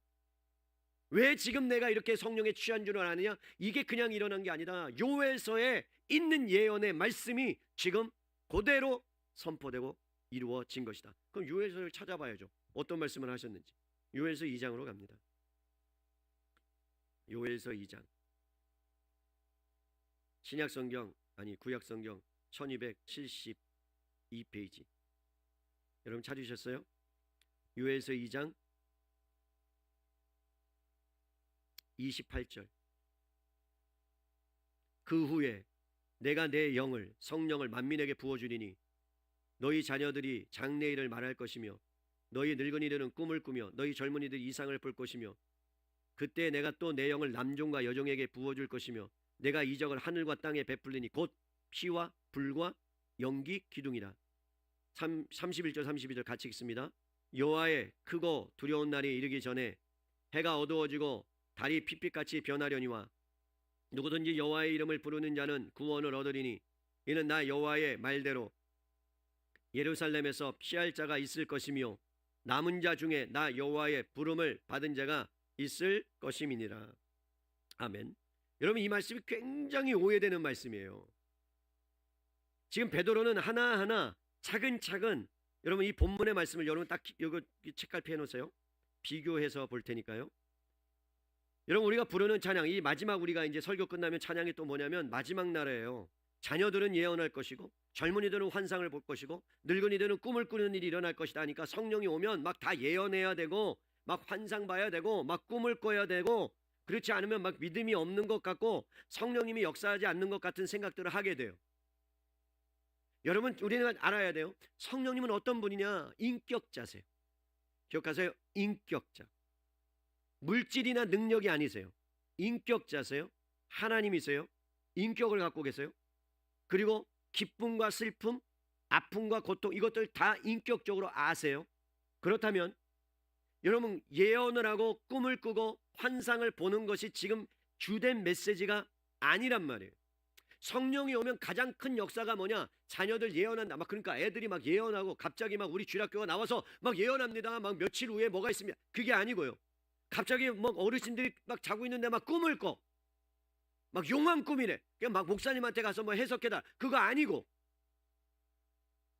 왜 지금 내가 이렇게 성령에 취한 줄을 아느냐? 이게 그냥 일어난 게 아니다. 요엘서에 있는 예언의 말씀이 지금 그대로 선포되고 이루어진 것이다. 그럼 요엘서를 찾아봐야죠. 어떤 말씀을 하셨는지. 요엘서 2장으로 갑니다. 요엘서 2장. 신약성경 아니 구약성경 1272페이지. 여러분 찾으셨어요? 요엘서 2장 28절. 그 후에 내가 내 영을 성령을 만민에게 부어주리니 너희 자녀들이 장래일을 말할 것이며 너희 늙은이들은 꿈을 꾸며 너희 젊은이들이 이상을 볼 것이며 그때 내가 또 내 영을 남종과 여종에게 부어줄 것이며 내가 이적을 하늘과 땅에 베풀리니 곧 피와 불과 연기 기둥이라. 31절 32절 같이 읽습니다. 여호와의 크고 두려운 날이 이르기 전에 해가 어두워지고 달이 핏빛같이 변하려니와 누구든지 여호와의 이름을 부르는 자는 구원을 얻으리니 이는 나 여호와의 말대로 예루살렘에서 피할 자가 있을 것이며 남은 자 중에 나 여호와의 부름을 받은 자가 있을 것임이니라. 아멘. 여러분 이 말씀이 굉장히 오해되는 말씀이에요. 지금 베드로는 하나하나 차근차근 여러분 이 본문의 말씀을 여러분 딱 이거 책갈피 해놓으세요. 비교해서 볼 테니까요. 여러분 우리가 부르는 찬양, 이 마지막 우리가 이제 설교 끝나면 찬양이 또 뭐냐면 마지막 날이에요. 자녀들은 예언할 것이고 젊은이들은 환상을 볼 것이고 늙은이들은 꿈을 꾸는 일이 일어날 것이다 하니까 성령이 오면 막 다 예언해야 되고 막 환상 봐야 되고 막 꿈을 꿔야 되고 그렇지 않으면 막 믿음이 없는 것 같고 성령님이 역사하지 않는 것 같은 생각들을 하게 돼요. 여러분 우리는 알아야 돼요. 성령님은 어떤 분이냐? 인격자세요. 기억하세요. 인격자. 물질이나 능력이 아니세요. 인격자세요. 하나님이세요. 인격을 갖고 계세요. 그리고 기쁨과 슬픔, 아픔과 고통 이것들 다 인격적으로 아세요. 그렇다면 여러분 예언을 하고 꿈을 꾸고 환상을 보는 것이 지금 주된 메시지가 아니란 말이에요. 성령이 오면 가장 큰 역사가 뭐냐? 자녀들 예언한다. 막 그러니까 애들이 막 예언하고 갑자기 막 우리 주일학교가 나와서 막 예언합니다. 막 며칠 후에 뭐가 있습니다. 그게 아니고요. 갑자기 막 어르신들이 막 자고 있는데 막 꿈을 꿔. 막 용한 꿈이래. 그냥 막 목사님한테 가서 뭐 해석해달. 그거 아니고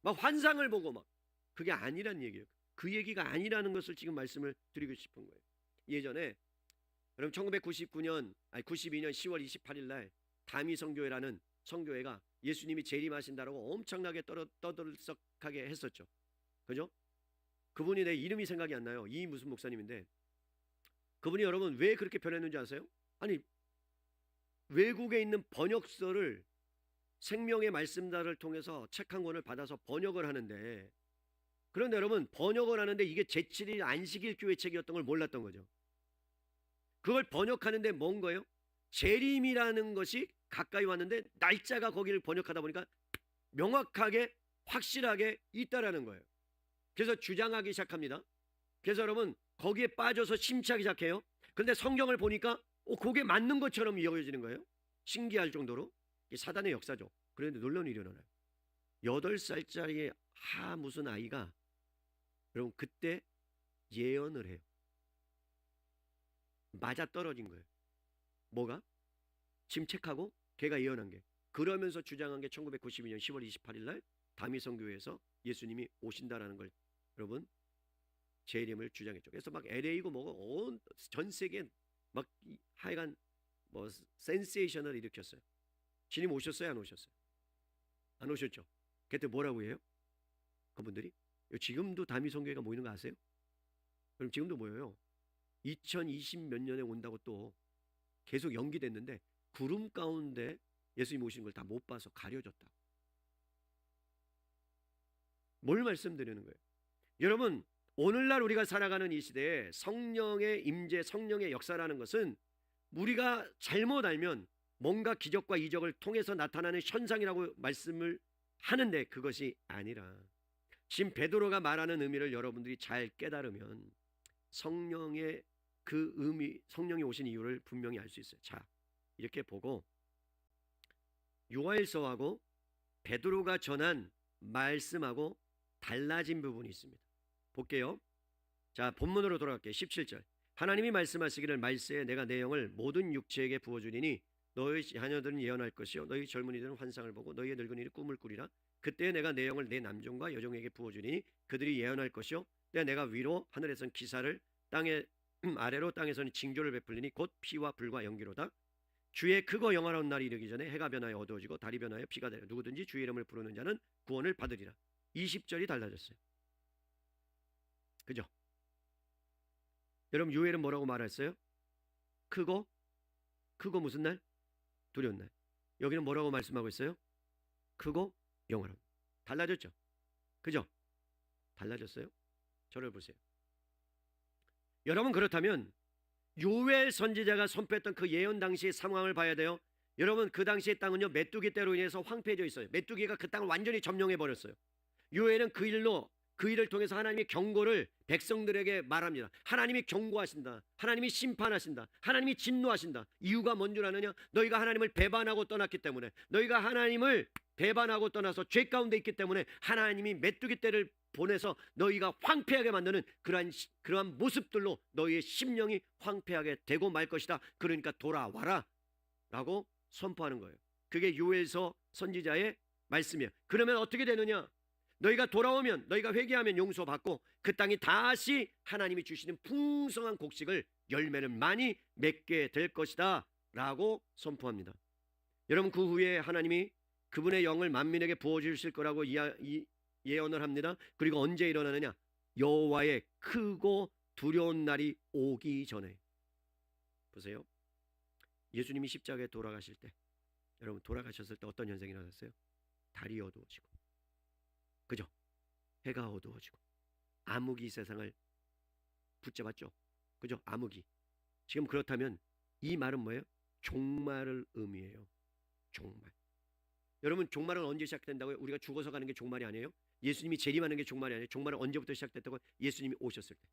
막 환상을 보고 막 그게 아니란 얘기예요. 그 얘기가 아니라는 것을 지금 말씀을 드리고 싶은 거예요. 예전에 여러분 1992년 10월 28일 날 다미 성교회라는 성교회가 예수님이 재림하신다라고 엄청나게 떠들썩하게 했었죠. 그죠? 그분이 내 이름이 생각이 안 나요. 이 무슨 목사님인데 그분이 여러분 왜 그렇게 변했는지 아세요? 아니 외국에 있는 번역서를 생명의 말씀자를 통해서 책 한 권을 받아서 번역을 하는데 그런데 여러분 번역을 하는데 이게 제7일 안식일 교회 책이었던 걸 몰랐던 거죠. 그걸 번역하는데 뭔 거예요? 재림이라는 것이 가까이 왔는데 날짜가 거기를 번역하다 보니까 명확하게 확실하게 있다라는 거예요. 그래서 주장하기 시작합니다. 그래서 여러분 거기에 빠져서 심취하기 시작해요. 그런데 성경을 보니까 그게 맞는 것처럼 여겨지는 거예요. 신기할 정도로. 이게 사단의 역사죠. 그런데 놀라운 일이 일어나요. 8살짜리 무슨 아이가 여러분 그때 예언을 해요. 맞아 떨어진 거예요. 뭐가? 침책하고 걔가 예언한 게. 그러면서 주장한 게 1992년 10월 28일 날 다미성교회에서 예수님이 오신다라는 걸 여러분 재림을 주장했죠. 그래서 막 LA고 뭐고 전 세계 막 하여간 뭐 센세이션을 일으켰어요. 주님 오셨어요? 안 오셨어요? 안 오셨죠? 그때 뭐라고 해요? 그분들이 지금도 다미성교회가 모이는 거 아세요? 그럼 지금도 모여요. 2020 몇 년에 온다고 또 계속 연기됐는데 구름 가운데 예수님 오시는 걸 다 못 봐서 가려졌다. 뭘 말씀드리는 거예요? 여러분 오늘날 우리가 살아가는 이 시대에 성령의 임재, 성령의 역사라는 것은 우리가 잘못 알면 뭔가 기적과 이적을 통해서 나타나는 현상이라고 말씀을 하는데 그것이 아니라 지금 베드로가 말하는 의미를 여러분들이 잘 깨달으면 성령의 그 의미, 성령이 오신 이유를 분명히 알 수 있어요. 자, 이렇게 보고 요한일서하고 베드로가 전한 말씀하고 달라진 부분이 있습니다. 볼게요. 자, 본문으로 돌아갈게요. 17절. 하나님이 말씀하시기를 말세에 내가 내 영을 모든 육체에게 부어주리니 너희 자녀들은 예언할 것이요 너희 젊은이들은 환상을 보고 너희의 늙은이는 꿈을 꾸리라. 그때 내가 내 영을 내 남종과 여종에게 부어주리니 그들이 예언할 것이요 내가 위로 하늘에선 기사를 땅에 아래로 땅에서는 징조를 베풀리니 곧 피와 불과 연기로다. 주의 크고 영화로운 날이 이르기 전에 해가 변하여 어두워지고 달이 변하여 피가 되라. 누구든지 주의 이름을 부르는 자는 구원을 받으리라. 20절이 달라졌어요. 그죠? 여러분 요엘은 뭐라고 말했어요? 크고 무슨 날? 두려운 날. 여기는 뭐라고 말씀하고 있어요? 크고 영화로운. 달라졌죠? 그죠? 달라졌어요? 저를 보세요. 여러분 그렇다면 요엘 선지자가 선포했던 그 예언 당시의 상황을 봐야 돼요. 여러분 그 당시의 땅은요 메뚜기 떼로 인해서 황폐해져 있어요. 메뚜기가 그 땅을 완전히 점령해 버렸어요. 요엘은 그 일을 통해서 하나님의 경고를 백성들에게 말합니다. 하나님이 경고하신다. 하나님이 심판하신다. 하나님이 진노하신다. 이유가 뭔 줄 아느냐? 너희가 하나님을 배반하고 떠났기 때문에, 너희가 하나님을 배반하고 떠나서 죄 가운데 있기 때문에 하나님이 메뚜기 떼를 보내서 너희가 황폐하게 만드는 그러한 모습들로 너희의 심령이 황폐하게 되고 말 것이다. 그러니까 돌아와라 라고 선포하는 거예요. 그게 요엘서 선지자의 말씀이에요. 그러면 어떻게 되느냐? 너희가 돌아오면, 너희가 회개하면 용서받고 그 땅이 다시 하나님이 주시는 풍성한 곡식을, 열매를 많이 맺게 될 것이다 라고 선포합니다. 여러분 그 후에 하나님이 그분의 영을 만민에게 부어주실 거라고 예언을 합니다. 그리고 언제 일어나느냐? 여호와의 크고 두려운 날이 오기 전에. 보세요. 예수님이 십자가에 돌아가실 때, 여러분 돌아가셨을 때 어떤 현상이 일어났어요? 달이 어두워지고, 그죠? 해가 어두워지고, 암흑이 세상을 붙잡았죠. 그죠? 암흑이. 지금 그렇다면 이 말은 뭐예요? 종말을 의미해요. 종말. 여러분 종말은 언제 시작된다고요? 우리가 죽어서 가는 게 종말이 아니에요? 예수님이 재림하는 게 종말이 아니에요? 종말은 언제부터 시작됐다고? 예수님이 오셨을 때.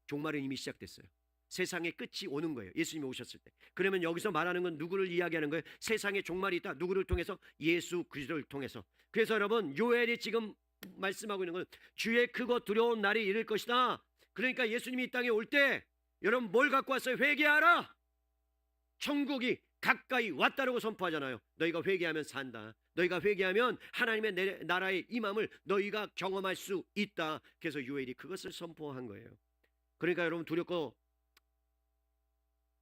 종말은 이미 시작됐어요. 세상의 끝이 오는 거예요. 예수님이 오셨을 때. 그러면 여기서 말하는 건 누구를 이야기하는 거예요? 세상에 종말이 있다. 누구를 통해서? 예수 그리스도를 통해서. 그래서 여러분 요엘이 지금 말씀하고 있는 건 주의 크고 두려운 날이 이를 것이다. 그러니까 예수님이 이 땅에 올 때 여러분 뭘 갖고 왔어요? 회개하라. 천국이 가까이 왔다라고 선포하잖아요. 너희가 회개하면 산다. 너희가 회개하면 하나님의 나라의 임함을 너희가 경험할 수 있다. 그래서 요엘이 그것을 선포한 거예요. 그러니까 여러분 두렵고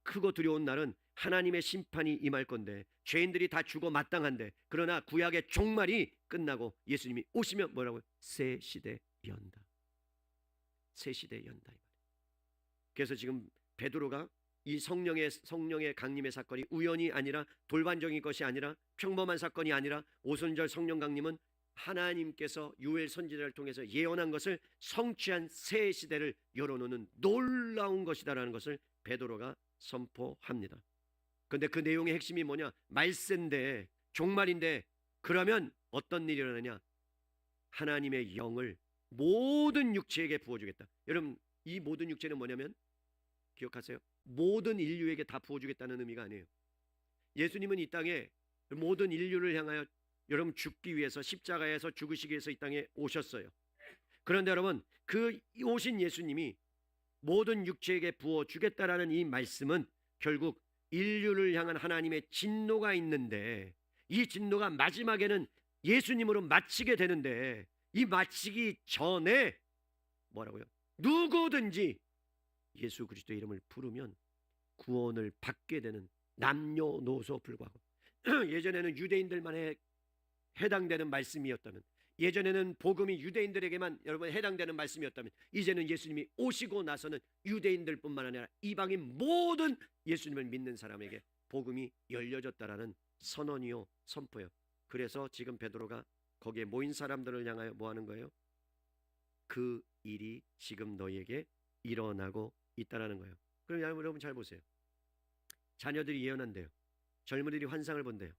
크고 두려운 날은 하나님의 심판이 임할 건데, 죄인들이 다 죽어 마땅한데, 그러나 구약의 종말이 끝나고 예수님이 오시면 뭐라고요? 새 시대 연다. 새 시대 연다. 그래서 지금 베드로가 이 성령의 강림의 사건이 우연이 아니라, 돌반적인 것이 아니라, 평범한 사건이 아니라, 오순절 성령 강림은 하나님께서 요엘 선지자를 통해서 예언한 것을 성취한 새 시대를 열어놓는 놀라운 것이다라는 것을 베드로가 선포합니다. 근데 그 내용의 핵심이 뭐냐? 말세인데, 종말인데, 그러면 어떤 일이 일어나냐? 하나님의 영을 모든 육체에게 부어주겠다. 여러분, 이 모든 육체는 뭐냐면, 기억하세요? 모든 인류에게 다 부어주겠다는 의미가 아니에요. 예수님은 이 땅에 모든 인류를 향하여 여러분 죽기 위해서, 십자가에서 죽으시기 위해서 이 땅에 오셨어요. 그런데 여러분, 그 오신 예수님이 모든 육체에게 부어주겠다라는 이 말씀은 결국 인류를 향한 하나님의 진노가 있는데, 이 진노가 마지막에는 예수님으로 마치게 되는데, 이 마치기 전에 뭐라고요? 누구든지 예수 그리스도의 이름을 부르면 구원을 받게 되는, 남녀노소 불구하고 예전에는 유대인들만 해당되는 말씀이었다면, 예전에는 복음이 유대인들에게만 여러분 해당되는 말씀이었다면, 이제는 예수님이 오시고 나서는 유대인들뿐만 아니라 이방인 모든 예수님을 믿는 사람에게 복음이 열려졌다라는 선언이요, 선포요. 그래서 지금 베드로가 거기에 모인 사람들을 향하여 뭐 하는 거예요? 그 일이 지금 너희에게 일어나고 있다라는 거예요. 그럼 여러분 잘 보세요. 자녀들이 예언한대요. 젊은이들이 환상을 본대요.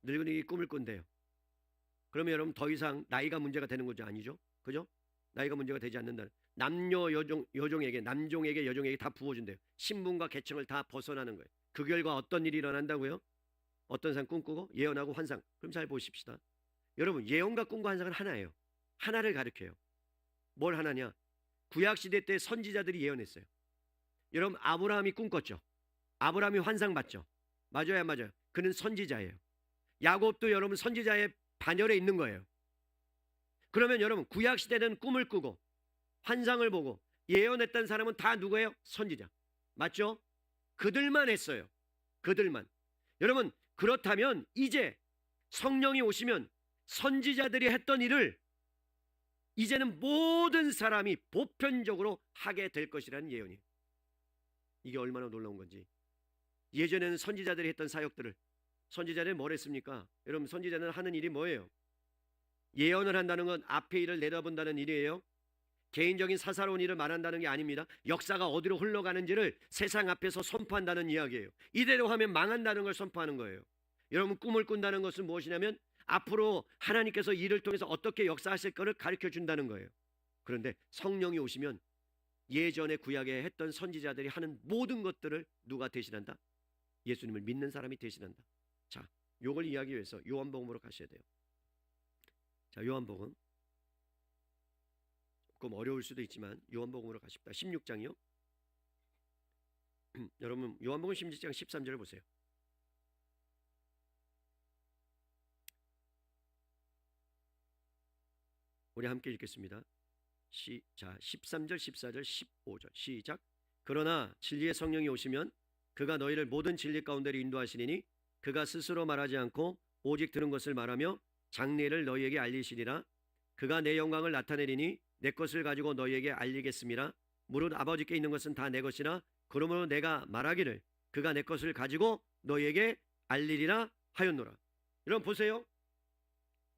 늙은이들이 꿈을 꾼대요. 그러면 여러분 더 이상 나이가 문제가 되는 거죠? 아니죠? 그죠? 나이가 문제가 되지 않는다. 남녀 여종에게, 남종에게, 여종에게 다 부어준대요. 신분과 계층을 다 벗어나는 거예요. 그 결과 어떤 일이 일어난다고요? 어떤 사람 꿈꾸고 예언하고 환상. 그럼 잘 보십시다. 여러분, 예언과 꿈과 환상은 하나예요. 하나를 가리켜요. 뭘 하나냐? 구약시대 때 선지자들이 예언했어요. 여러분, 아브라함이 꿈꿨죠? 아브라함이 환상 봤죠? 맞아요, 안 맞아요? 그는 선지자예요. 야곱도 여러분 선지자의 반열에 있는 거예요. 그러면 여러분, 구약시대는 꿈을 꾸고 환상을 보고 예언했던 사람은 다 누구예요? 선지자. 맞죠? 그들만 했어요. 그들만. 여러분, 그렇다면 이제 성령이 오시면 선지자들이 했던 일을 이제는 모든 사람이 보편적으로 하게 될 것이라는 예언이에요. 이게 얼마나 놀라운 건지. 예전에는 선지자들이 했던 사역들을, 선지자들은 뭘 했습니까? 여러분, 선지자는 하는 일이 뭐예요? 예언을 한다는 건 앞의 일을 내다본다는 일이에요. 개인적인 사사로운 일을 말한다는 게 아닙니다. 역사가 어디로 흘러가는지를 세상 앞에서 선포한다는 이야기예요. 이대로 하면 망한다는 걸 선포하는 거예요. 여러분, 꿈을 꾼다는 것은 무엇이냐면 앞으로 하나님께서 이를 통해서 어떻게 역사하실 것을 가르쳐 준다는 거예요. 그런데 성령이 오시면 예전에 구약에 했던 선지자들이 하는 모든 것들을 누가 대신한다? 예수님을 믿는 사람이 대신한다. 자, 요걸 이야기하기 위해서 요한복음으로 가셔야 돼요. 자, 요한복음. 조금 어려울 수도 있지만 요한복음으로 가십니다. 16장이요. 여러분, 요한복음 16장 13절을 보세요. 우리 함께 읽겠습니다. 자, 13절, 14절, 15절 시작. 그러나 진리의 성령이 오시면 그가 너희를 모든 진리 가운데로 인도하시리니 그가 스스로 말하지 않고 오직 들은 것을 말하며 장래를 너희에게 알리시리라. 그가 내 영광을 나타내리니 내 것을 가지고 너희에게 알리겠습니다. 무릇 아버지께 있는 것은 다 내 것이라. 그러므로 내가 말하기를 그가 내 것을 가지고 너희에게 알리리라 하였노라. 여러분 보세요.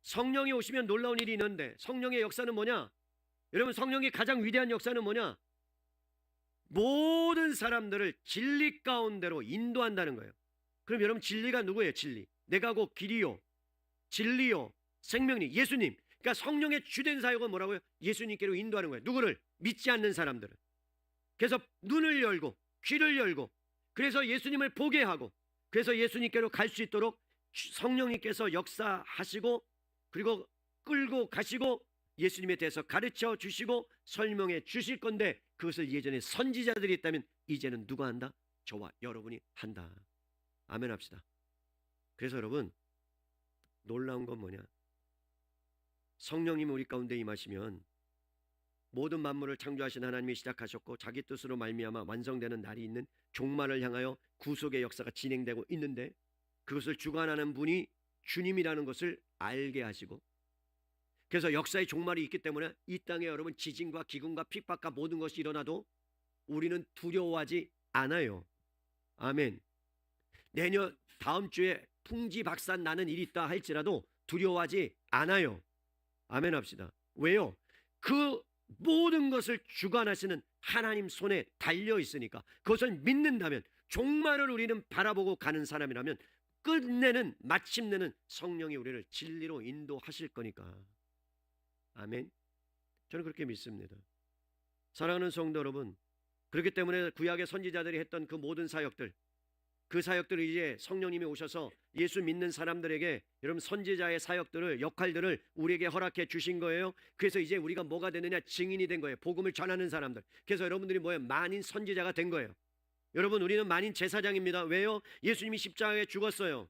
성령이 오시면 놀라운 일이 있는데 성령의 역사는 뭐냐? 여러분, 성령의 가장 위대한 역사는 뭐냐? 모든 사람들을 진리 가운데로 인도한다는 거예요. 그럼 여러분, 진리가 누구예요? 진리. 내가 곧 길이요 진리요 생명이 예수님. 그러니까 성령의 주된 사역은 뭐라고요? 예수님께로 인도하는 거예요. 누구를? 믿지 않는 사람들을. 그래서 눈을 열고 귀를 열고, 그래서 예수님을 보게 하고, 그래서 예수님께로 갈 수 있도록 성령님께서 역사하시고, 그리고 끌고 가시고 예수님에 대해서 가르쳐 주시고 설명해 주실 건데, 그것을 예전에 선지자들이 했다면 이제는 누가 한다? 저와 여러분이 한다. 아멘 합시다. 그래서 여러분, 놀라운 건 뭐냐? 성령님이 우리 가운데 임하시면 모든 만물을 창조하신 하나님이 시작하셨고 자기 뜻으로 말미암아 완성되는 날이 있는 종말을 향하여 구속의 역사가 진행되고 있는데, 그것을 주관하는 분이 주님이라는 것을 알게 하시고, 그래서 역사의 종말이 있기 때문에 이 땅에 여러분 지진과 기근과 핍박과 모든 것이 일어나도 우리는 두려워하지 않아요. 아멘. 내년 다음 주에 풍지박산 나는 일이 있다 할지라도 두려워하지 않아요. 아멘 합시다. 왜요? 그 모든 것을 주관하시는 하나님 손에 달려 있으니까. 그것을 믿는다면, 종말을 우리는 바라보고 가는 사람이라면 끝내는 마침내는 성령이 우리를 진리로 인도하실 거니까. 아멘. 저는 그렇게 믿습니다. 사랑하는 성도 여러분, 그렇기 때문에 구약의 선지자들이 했던 그 모든 사역들, 그 사역들을 이제 성령님이 오셔서 예수 믿는 사람들에게 여러분 선지자의 사역들을, 역할들을 우리에게 허락해 주신 거예요. 그래서 이제 우리가 뭐가 되느냐? 증인이 된 거예요. 복음을 전하는 사람들. 그래서 여러분들이 뭐예요? 만인 선지자가 된 거예요. 여러분, 우리는 만인 제사장입니다. 왜요? 예수님이 십자가에 죽었어요.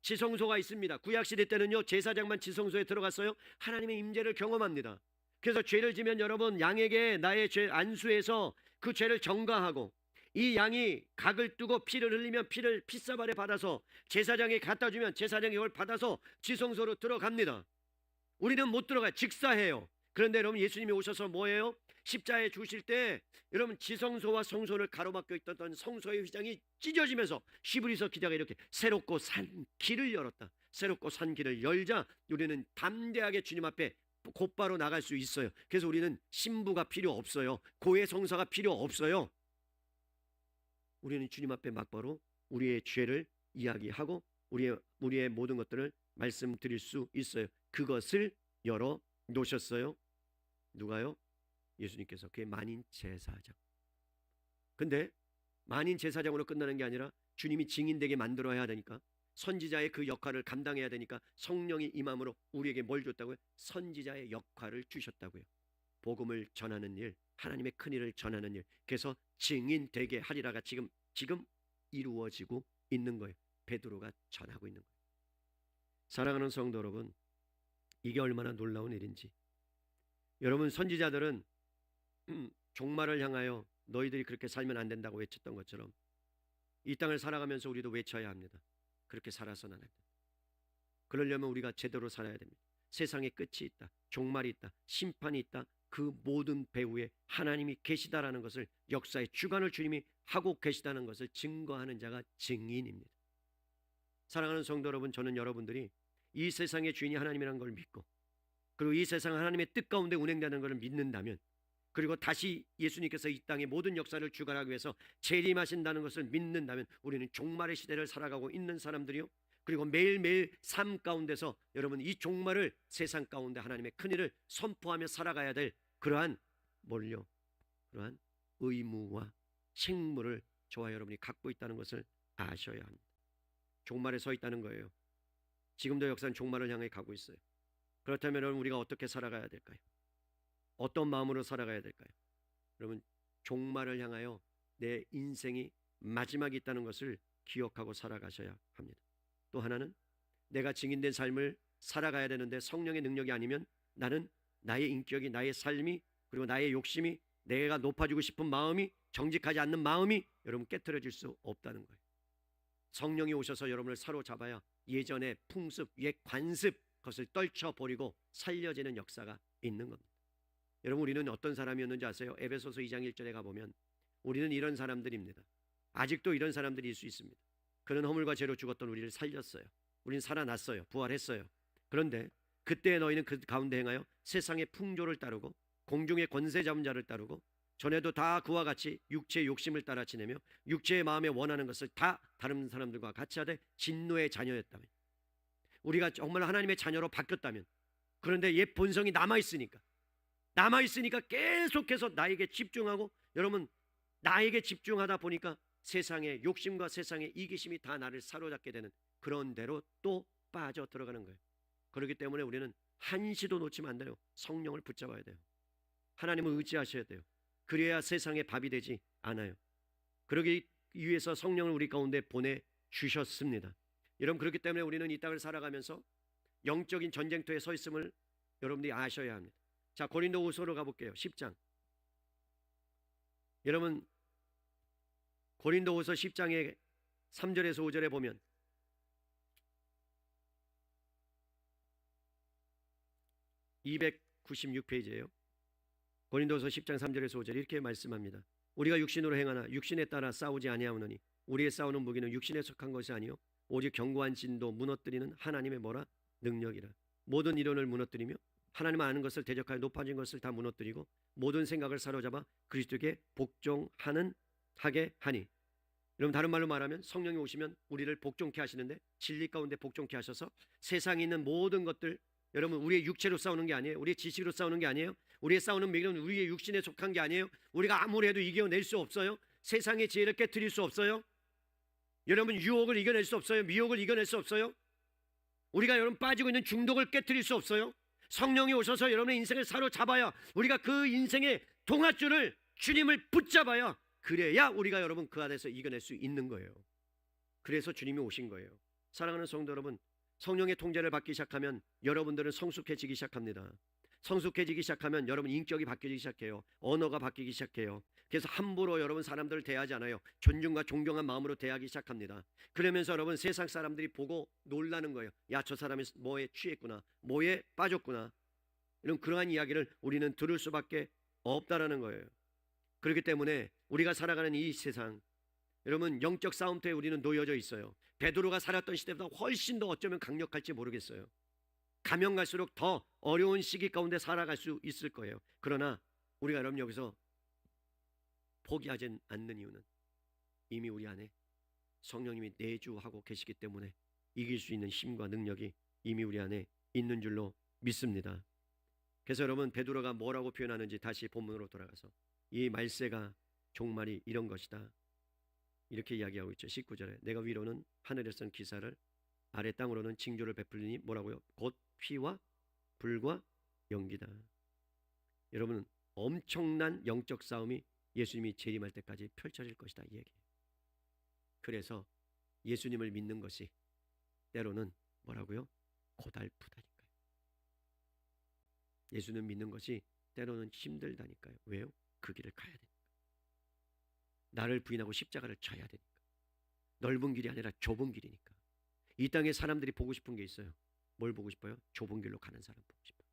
지성소가 있습니다. 구약시대 때는요, 제사장만 지성소에 들어갔어요. 하나님의 임재를 경험합니다. 그래서 죄를 지면 여러분, 양에게 나의 죄 안수해서 그 죄를 전가하고, 이 양이 각을 뜨고 피를 흘리면 피를 핏사발에 받아서 제사장에 갖다 주면 제사장이 이걸 받아서 지성소로 들어갑니다. 우리는 못 들어가요. 직사해요. 그런데 여러분, 예수님이 오셔서 뭐예요? 십자가에 주실 때 여러분, 지성소와 성소를 가로막고 있던 성소의 휘장이 찢어지면서 히브리서 기자가 이렇게 새롭고 산 길을 열었다. 새롭고 산 길을 열자 우리는 담대하게 주님 앞에 곧바로 나갈 수 있어요. 그래서 우리는 신부가 필요 없어요. 고해 성사가 필요 없어요. 우리는 주님 앞에 막바로 우리의 죄를 이야기하고 우리의 모든 것들을 말씀드릴 수 있어요. 그것을 열어 놓으셨어요. 누가요? 예수님께서. 그게 만인 제사장. 근데 만인 제사장으로 끝나는 게 아니라 주님이 증인되게 만들어야 되니까, 선지자의 그 역할을 감당해야 되니까 성령이 임함으로 우리에게 뭘 줬다고요? 선지자의 역할을 주셨다고요. 복음을 전하는 일, 하나님의 큰 일을 전하는 일. 그래서 증인되게 하리라가 지금 이루어지고 있는 거예요. 베드로가 전하고 있는 거예요. 사랑하는 성도 여러분, 이게 얼마나 놀라운 일인지. 여러분, 선지자들은 종말을 향하여 너희들이 그렇게 살면 안 된다고 외쳤던 것처럼 이 땅을 살아가면서 우리도 외쳐야 합니다. 그렇게 살아서는 안 된다. 그러려면 우리가 제대로 살아야 됩니다. 세상에 끝이 있다, 종말이 있다, 심판이 있다. 그 모든 배후에 하나님이 계시다라는 것을, 역사의 주관을 주님이 하고 계시다는 것을 증거하는 자가 증인입니다. 사랑하는 성도 여러분, 저는 여러분들이 이 세상의 주인이 하나님이라는 걸 믿고, 그리고 이 세상 하나님의 뜻 가운데 운행되는 것을 믿는다면, 그리고 다시 예수님께서 이 땅의 모든 역사를 주관하기 위해서 재림하신다는 것을 믿는다면, 우리는 종말의 시대를 살아가고 있는 사람들이요, 그리고 매일매일 삶 가운데서 여러분 이 종말을, 세상 가운데 하나님의 큰일을 선포하며 살아가야 될 그러한 그러한 의무와 책무를 저와 여러분이 갖고 있다는 것을 아셔야 합니다. 종말에 서 있다는 거예요. 지금도 역사는 종말을 향해 가고 있어요. 그렇다면 여러분, 우리가 어떻게 살아가야 될까요? 어떤 마음으로 살아가야 될까요? 여러분, 종말을 향하여 내 인생이 마지막이 있다는 것을 기억하고 살아가셔야 합니다. 또 하나는, 내가 증인된 삶을 살아가야 되는데 성령의 능력이 아니면 나는 나의 인격이, 나의 삶이, 그리고 나의 욕심이, 내가 높아지고 싶은 마음이, 정직하지 않는 마음이 여러분 깨트려질 수 없다는 거예요. 성령이 오셔서 여러분을 사로잡아야 예전의 풍습, 옛 관습, 그것을 떨쳐버리고 살려지는 역사가 있는 겁니다. 여러분, 우리는 어떤 사람이었는지 아세요? 에베소서 2장 1절에 가보면 우리는 이런 사람들입니다. 아직도 이런 사람들일 수 있습니다. 그는 허물과 죄로 죽었던 우리를 살렸어요. 우리는 살아났어요. 부활했어요. 그런데 그때 너희는 그 가운데 행하여 세상의 풍조를 따르고 공중의 권세 잡은 자를 따르고 전에도 다 그와 같이 육체의 욕심을 따라 지내며 육체의 마음에 원하는 것을 다 다른 사람들과 같이 하되 진노의 자녀였다면, 우리가 정말 하나님의 자녀로 바뀌었다면, 그런데 옛 본성이 남아있으니까 계속해서 나에게 집중하고, 여러분 나에게 집중하다 보니까 세상의 욕심과 세상의 이기심이 다 나를 사로잡게 되는 그런 대로 또 빠져 들어가는 거예요. 그렇기 때문에 우리는 한시도 놓치면 안 돼요. 성령을 붙잡아야 돼요. 하나님을 의지하셔야 돼요. 그래야 세상의 밥이 되지 않아요. 그러기 위해서 성령을 우리 가운데 보내주셨습니다. 여러분, 그렇기 때문에 우리는 이 땅을 살아가면서 영적인 전쟁터에 서 있음을 여러분들이 아셔야 합니다. 자, 고린도후서로 가볼게요. 10장. 여러분, 고린도후서 10장의 3절에서 5절에 보면 (296페이지예요) 고린도서 10장 3절에서 5절 이렇게 말씀합니다. 우리가 육신으로 행하나 육신에 따라 싸우지 아니하오노니 우리의 싸우는 무기는 육신에 속한 것이 아니요 오직 견고한 진도 무너뜨리는 하나님의 뭐라? 능력이라. 모든 이론을 무너뜨리며 하나님 아는 것을 대적하여 높아진 것을 다 무너뜨리고 모든 생각을 사로잡아 그리스도께 복종하는 하게 하니. 여러분 다른 말로 말하면 성령이 오시면 우리를 복종케 하시는데 진리 가운데 복종케 하셔서 세상에 있는 모든 것들, 여러분 우리의 육체로 싸우는 게 아니에요. 우리의 지식으로 싸우는 게 아니에요. 우리의 싸우는 맥은 우리의 육신에 속한 게 아니에요. 우리가 아무리 해도 이겨낼 수 없어요. 세상의 지혜를 깨트릴 수 없어요. 여러분 유혹을 이겨낼 수 없어요. 미혹을 이겨낼 수 없어요. 우리가 여러분 빠지고 있는 중독을 깨트릴 수 없어요. 성령이 오셔서 여러분의 인생을 사로잡아야, 우리가 그 인생의 동아줄을 주님을 붙잡아야, 그래야 우리가 여러분 그 안에서 이겨낼 수 있는 거예요. 그래서 주님이 오신 거예요. 사랑하는 성도 여러분, 성령의 통제를 받기 시작하면 여러분들은 성숙해지기 시작합니다. 성숙해지기 시작하면 여러분 인격이 바뀌기 시작해요. 언어가 바뀌기 시작해요. 그래서 함부로 여러분 사람들을 대하지 않아요. 존중과 존경한 마음으로 대하기 시작합니다. 그러면서 여러분 세상 사람들이 보고 놀라는 거예요. 야, 저 사람이 뭐에 취했구나, 뭐에 빠졌구나, 이런 그러한 이야기를 우리는 들을 수밖에 없다라는 거예요. 그렇기 때문에 우리가 살아가는 이 세상, 여러분 영적 싸움터에 우리는 놓여져 있어요. 베드로가 살았던 시대보다 훨씬 더 어쩌면 강력할지 모르겠어요. 가면 갈수록 더 어려운 시기 가운데 살아갈 수 있을 거예요. 그러나 우리가 여러분 여기서 포기하지 않는 이유는 이미 우리 안에 성령님이 내주하고 계시기 때문에 이길 수 있는 힘과 능력이 이미 우리 안에 있는 줄로 믿습니다. 그래서 여러분 베드로가 뭐라고 표현하는지 다시 본문으로 돌아가서, 이 말세가 종말이 이런 것이다, 이렇게 이야기하고 있죠. 19절에 내가 위로는 하늘에선 기사를, 아래 땅으로는 징조를 베풀리니 뭐라고요? 곧 피와 불과 연기다. 여러분 엄청난 영적 싸움이 예수님이 재림할 때까지 펼쳐질 것이다, 이 얘기예요. 그래서 예수님을 믿는 것이 때로는 뭐라고요? 고달프다니까요. 예수님 믿는 것이 때로는 힘들다니까요. 왜요? 그 길을 가야 되니까. 나를 부인하고 십자가를 져야 되니까. 넓은 길이 아니라 좁은 길이니까. 이 땅에 사람들이 보고 싶은 게 있어요. 뭘 보고 싶어요? 좁은 길로 가는 사람 보고 싶어요.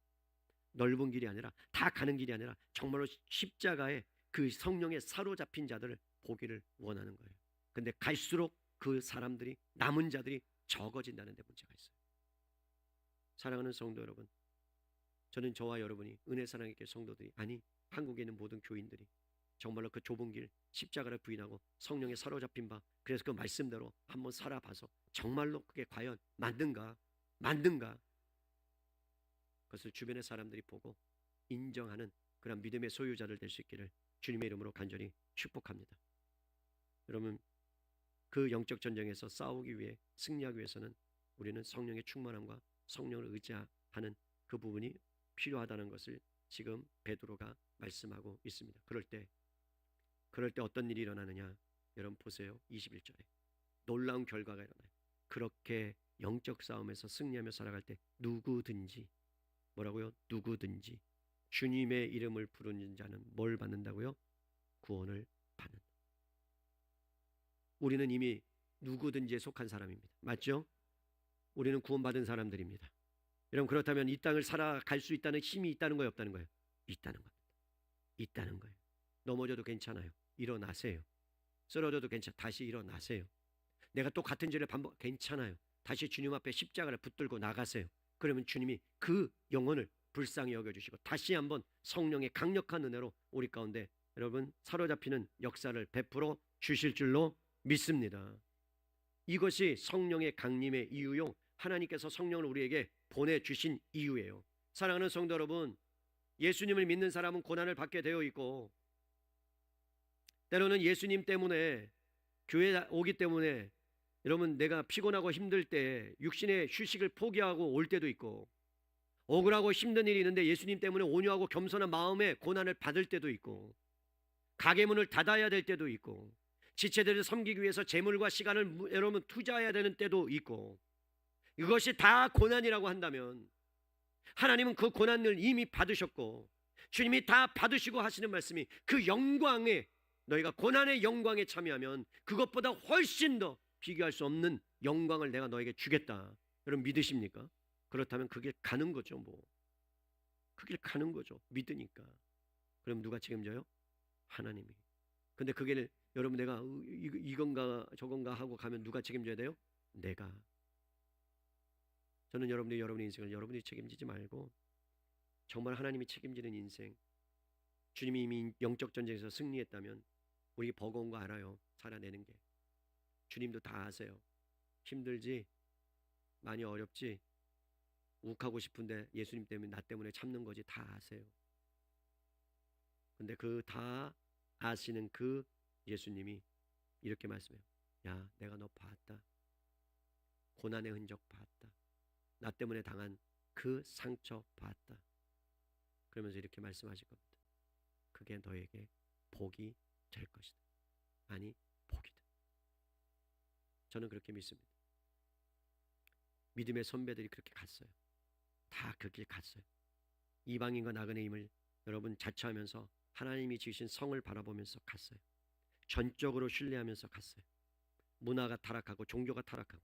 넓은 길이 아니라, 다 가는 길이 아니라 정말로 십자가에 그 성령에 사로잡힌 자들을 보기를 원하는 거예요. 근데 갈수록 그 사람들이, 남은 자들이 적어진다는 데 문제가 있어요. 사랑하는 성도 여러분, 저는 저와 여러분이, 은혜사랑의 성도들이, 아니 한국에 있는 모든 교인들이 정말로 그 좁은 길, 십자가를 부인하고 성령에 사로잡힌 바, 그래서 그 말씀대로 한번 살아봐서 정말로 그게 과연 맞는가, 그것을 주변의 사람들이 보고 인정하는 그런 믿음의 소유자들 될 수 있기를 주님의 이름으로 간절히 축복합니다. 여러분 그 영적 전쟁에서 싸우기 위해, 승리하기 위해서는 우리는 성령의 충만함과 성령을 의지하는 그 부분이 필요하다는 것을 지금 베드로가 말씀하고 있습니다. 그럴 때 어떤 일이 일어나느냐? 여러분 보세요. 21절에 놀라운 결과가 일어나요. 그렇게 영적 싸움에서 승리하며 살아갈 때 누구든지, 뭐라고요? 누구든지 주님의 이름을 부르는 자는 뭘 받는다고요? 구원을 받는다. 우리는 이미 누구든지에 속한 사람입니다. 맞죠? 우리는 구원받은 사람들입니다. 여러분 그렇다면 이 땅을 살아갈 수 있다는 힘이 있다는 거예요, 없다는 거예요? 있다는 겁니다. 있다는 거예요. 넘어져도 괜찮아요. 일어나세요. 쓰러져도 괜찮아요. 다시 일어나세요. 내가 또 같은 죄를 반복, 괜찮아요. 다시 주님 앞에 십자가를 붙들고 나가세요. 그러면 주님이 그 영혼을 불쌍히 여겨주시고 다시 한번 성령의 강력한 은혜로 우리 가운데 여러분 사로잡히는 역사를 베풀어 주실 줄로 믿습니다. 이것이 성령의 강림의 이유요, 하나님께서 성령을 우리에게 보내주신 이유예요. 사랑하는 성도 여러분, 예수님을 믿는 사람은 고난을 받게 되어 있고, 때로는 예수님 때문에, 교회 오기 때문에 여러분 내가 피곤하고 힘들 때 육신의 휴식을 포기하고 올 때도 있고, 억울하고 힘든 일이 있는데 예수님 때문에 온유하고 겸손한 마음에 고난을 받을 때도 있고, 가게 문을 닫아야 될 때도 있고, 지체들을 섬기기 위해서 재물과 시간을 여러분 투자해야 되는 때도 있고, 이것이 다 고난이라고 한다면 하나님은 그 고난을 이미 받으셨고 주님이 다 받으시고 하시는 말씀이, 그 영광에, 너희가 고난의 영광에 참여하면 그것보다 훨씬 더 비교할 수 없는 영광을 내가 너에게 주겠다. 여러분 믿으십니까? 그렇다면 그 길 가는 거죠. 그 길 가는 거죠. 믿으니까. 그럼 누가 책임져요? 하나님이. 근데 그 길 여러분 내가 이건가 저건가 하고 가면 누가 책임져야 돼요? 내가. 저는 여러분의 인생을 여러분이 책임지지 말고 정말 하나님이 책임지는 인생, 주님이 이미 영적 전쟁에서 승리했다면 우리 버거운 거 알아요. 살아내는 게. 주님도 다 아세요. 힘들지, 많이 어렵지, 욱하고 싶은데 예수님 때문에, 나 때문에 참는 거지, 다 아세요. 근데 그 다 아시는 그 예수님이 이렇게 말씀해요. 야, 내가 너 봤다. 고난의 흔적 봤다. 나 때문에 당한 그 상처 봤다. 그러면서 이렇게 말씀하실 겁니다. 그게 너에게 복이 될 것이다. 아니, 복이다. 저는 그렇게 믿습니다. 믿음의 선배들이 그렇게 갔어요. 다 그 길 갔어요. 이방인과 나그네임을 여러분 자처하면서 하나님이 지으신 성을 바라보면서 갔어요. 전적으로 신뢰하면서 갔어요. 문화가 타락하고 종교가 타락하고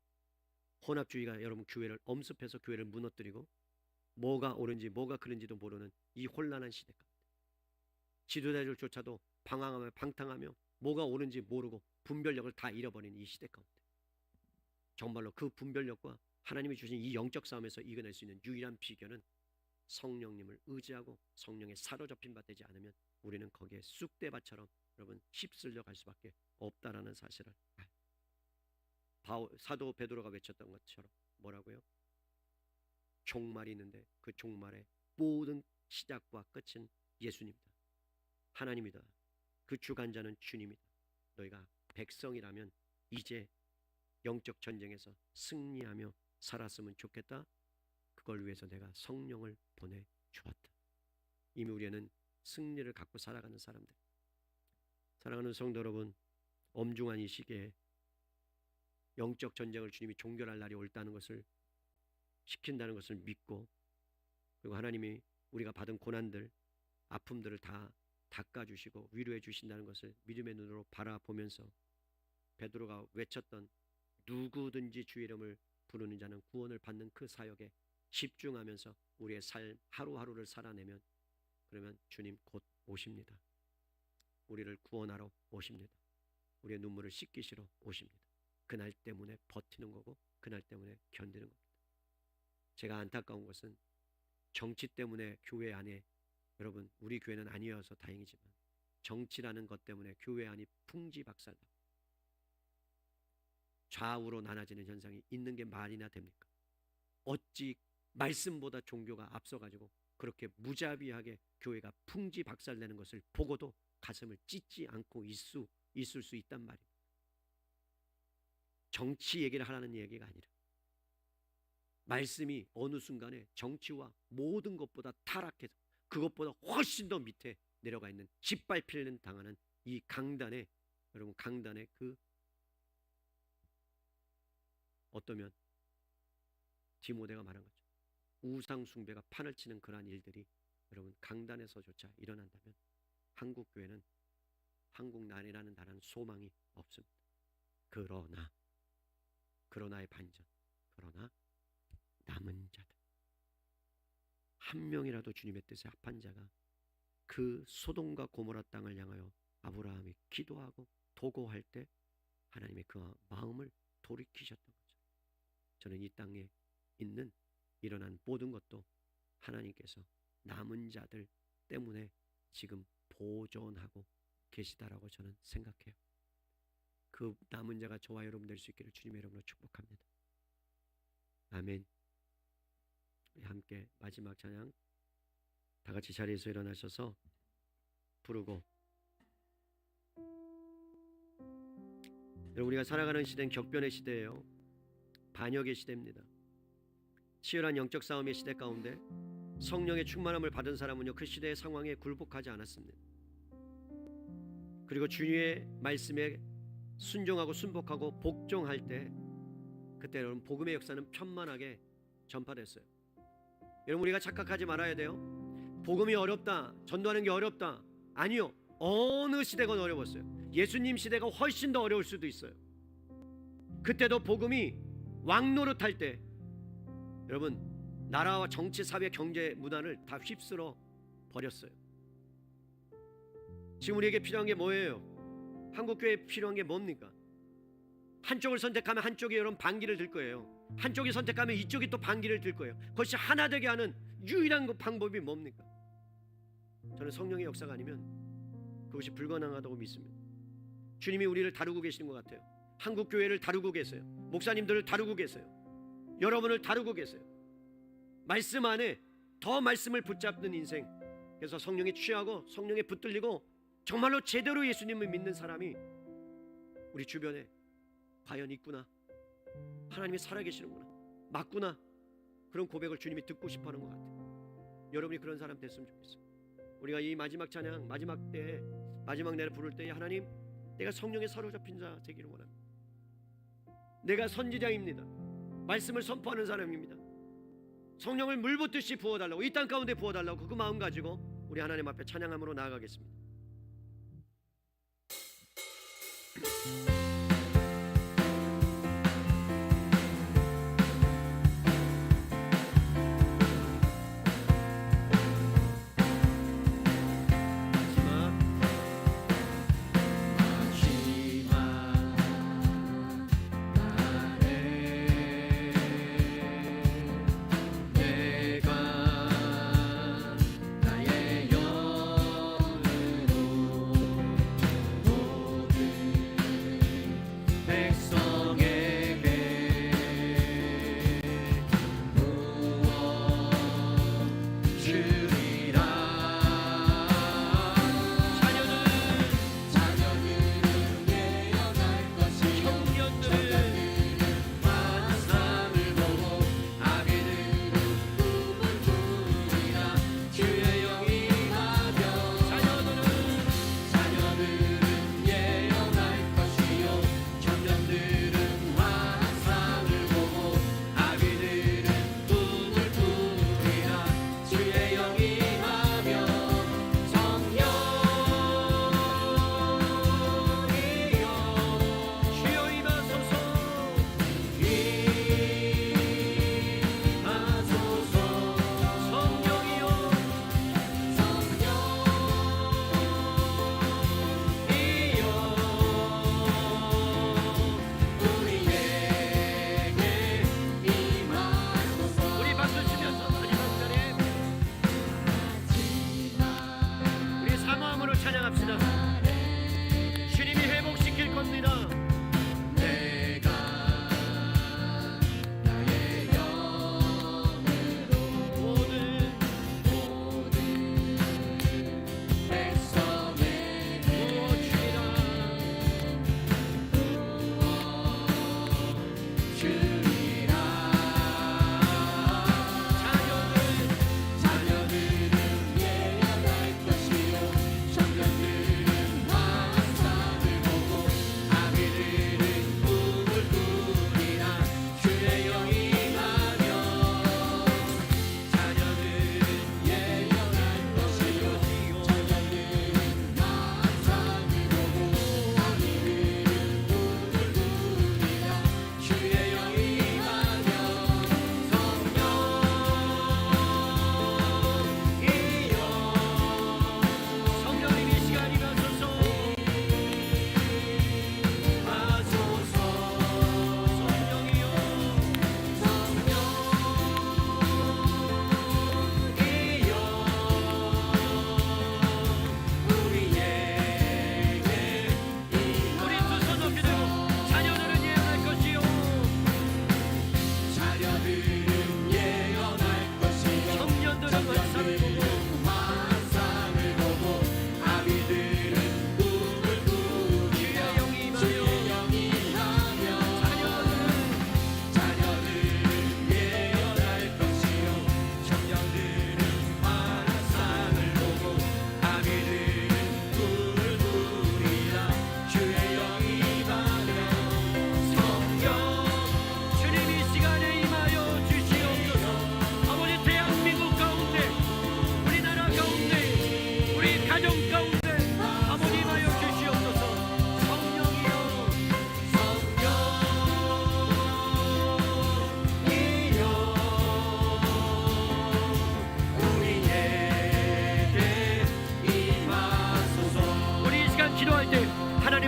혼합주의가 여러분 교회를 엄습해서 교회를 무너뜨리고 뭐가 옳은지 뭐가 그른지도 모르는 이 혼란한 시대 가운데 지도자들조차도 방황하며 방탕하며 뭐가 옳은지 모르고 분별력을 다 잃어버린 이 시대 가운데 정말로 그 분별력과 하나님이 주신 이 영적 싸움에서 이겨낼 수 있는 유일한 비결은 성령님을 의지하고 성령에 사로잡힌 바 되지 않으면 우리는 거기에 쑥대밭처럼 여러분 휩쓸려 갈 수밖에 없다라는 사실을 사도 베드로가 외쳤던 것처럼 뭐라고요? 종말이 있는데 그 종말의 모든 시작과 끝은 예수님이다. 하나님이다. 그 주관자는 주님이다. 너희가 백성이라면 이제 영적 전쟁에서 승리하며 살았으면 좋겠다. 그걸 위해서 내가 성령을 보내주었다. 이미 우리는 승리를 갖고 살아가는 사람들. 사랑하는 성도 여러분, 엄중한 이 시기에 영적 전쟁을 주님이 종결할 날이 옳다는 것을 시킨다는 것을 믿고, 그리고 하나님이 우리가 받은 고난들, 아픔들을 다 닦아주시고 위로해 주신다는 것을 믿음의 눈으로 바라보면서 베드로가 외쳤던 누구든지 주의 이름을 부르는 자는 구원을 받는 그 사역에 집중하면서 우리의 삶 하루하루를 살아내면, 그러면 주님 곧 오십니다. 우리를 구원하러 오십니다. 우리의 눈물을 씻기시러 오십니다. 그날 때문에 버티는 거고 그날 때문에 견디는 겁니다. 제가 안타까운 것은 정치 때문에 교회 안에, 여러분 우리 교회는 아니어서 다행이지만 정치라는 것 때문에 교회 안이 풍지박살나고 좌우로 나눠지는 현상이 있는 게 말이나 됩니까? 어찌 말씀보다 종교가 앞서가지고 그렇게 무자비하게 교회가 풍지박살내는 것을 보고도 가슴을 찢지 않고 있을 수 있단 말입니다. 정치 얘기를 하라는 얘기가 아니라 말씀이 어느 순간에 정치와 모든 것보다 타락해서 그것보다 훨씬 더 밑에 내려가 있는 짓밟히는 당하는 이 강단에, 여러분 강단에 그 어떠면 디모데가 말한 거죠. 우상 숭배가 판을 치는 그러한 일들이 여러분 강단에서조차 일어난다면 한국 교회는, 한국 나라라는 나라는 소망이 없습니다. 그러나의 반전, 그러나 남은 자들, 한 명이라도 주님의 뜻에 합한 자가 그 소돔과 고모라 땅을 향하여 아브라함이 기도하고 도고할 때 하나님의 그 마음을 돌이키셨던 거죠. 저는 이 땅에 있는 일어난 모든 것도 하나님께서 남은 자들 때문에 지금 보존하고 계시다라고 저는 생각해요. 그 남은 자가 저와 여러분 될 수 있기를 주님의 이름으로 축복합니다. 아멘. 우리 함께 마지막 찬양 다 같이 자리에서 일어나셔서 부르고, 여러분 우리가 살아가는 시대는 격변의 시대예요. 반역의 시대입니다. 치열한 영적 싸움의 시대 가운데 성령의 충만함을 받은 사람은요 그 시대의 상황에 굴복하지 않았습니다. 그리고 주님의 말씀에 순종하고 순복하고 복종할 때 그때 여러분 복음의 역사는 편만하게 전파됐어요. 여러분 우리가 착각하지 말아야 돼요. 복음이 어렵다, 전도하는 게 어렵다. 아니요. 어느 시대건 어려웠어요. 예수님 시대가 훨씬 더 어려울 수도 있어요. 그때도 복음이 왕노릇할 때 여러분 나라와 정치, 사회, 경제, 문화를 다 휩쓸어 버렸어요. 지금 우리에게 필요한 게 뭐예요? 한국교회에 필요한 게 뭡니까? 한쪽을 선택하면 한쪽이 여러분 반기를 들 거예요. 한쪽이 선택하면 이쪽이 또 반기를 들 거예요. 그것이 하나 되게 하는 유일한 그 방법이 뭡니까? 저는 성령의 역사가 아니면 그것이 불가능하다고 믿습니다. 주님이 우리를 다루고 계시는 것 같아요. 한국 교회를 다루고 계세요. 목사님들을 다루고 계세요. 여러분을 다루고 계세요. 말씀 안에 더 말씀을 붙잡는 인생. 그래서 성령에 취하고 성령에 붙들리고 정말로 제대로 예수님을 믿는 사람이 우리 주변에 과연 있구나. 하나님이 살아계시는구나. 맞구나. 그런 고백을 주님이 듣고 싶어하는 것 같아요. 여러분이 그런 사람 됐으면 좋겠어요. 우리가 이 마지막 찬양, 마지막 때에, 마지막 날에 부를 때에 하나님, 내가 성령에 사로잡힌 자 되기를 원합니다. 내가 선지자입니다. 말씀을 선포하는 사람입니다. 성령을 물붓듯이 부어달라고, 이 땅 가운데 부어달라고 그 마음 가지고 우리 하나님 앞에 찬양함으로 나아가겠습니다.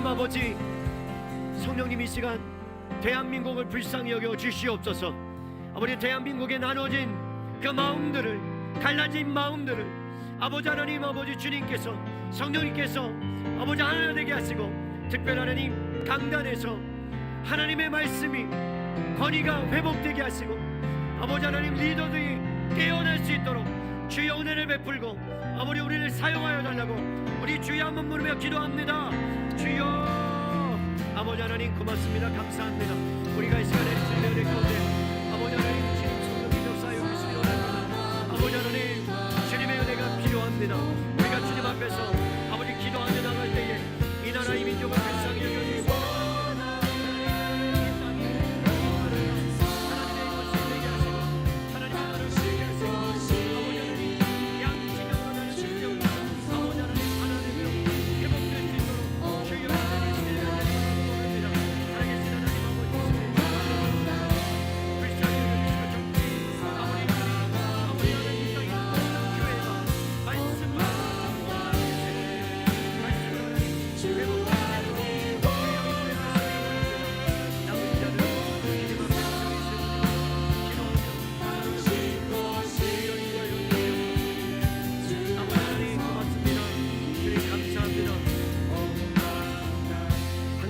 아버지, 성령님 이 시간 대한민국을 불쌍히 여겨 주시옵소서. 아버지, 대한민국에 나눠진 그 마음들을, 갈라진 마음들을 아버지 하나님, 아버지 주님께서, 성령님께서 아버지 하나 되게 하시고, 특별히 하나님 강단에서 하나님의 말씀이 권위가 회복되게 하시고 아버지 하나님 리더들이 깨어날 수 있도록 주여 은혜를 베풀고 아버지 우리를 사용하여 달라고 우리 주여 한번 부르며 기도합니다. 주여 아버지 하나님 고맙습니다. 감사합니다. 우리가 이 시간에 주님의 은혜 가운데 아버지 하나님 주님 성령님 역사하여 주시기 원합니다. 아버지 하나님 주님의 은혜가 필요합니다. 우리가 주님 앞에서 아버지 기도하며 나갈 때에 이 나라 이 민족을 불쌍히 여겨주시고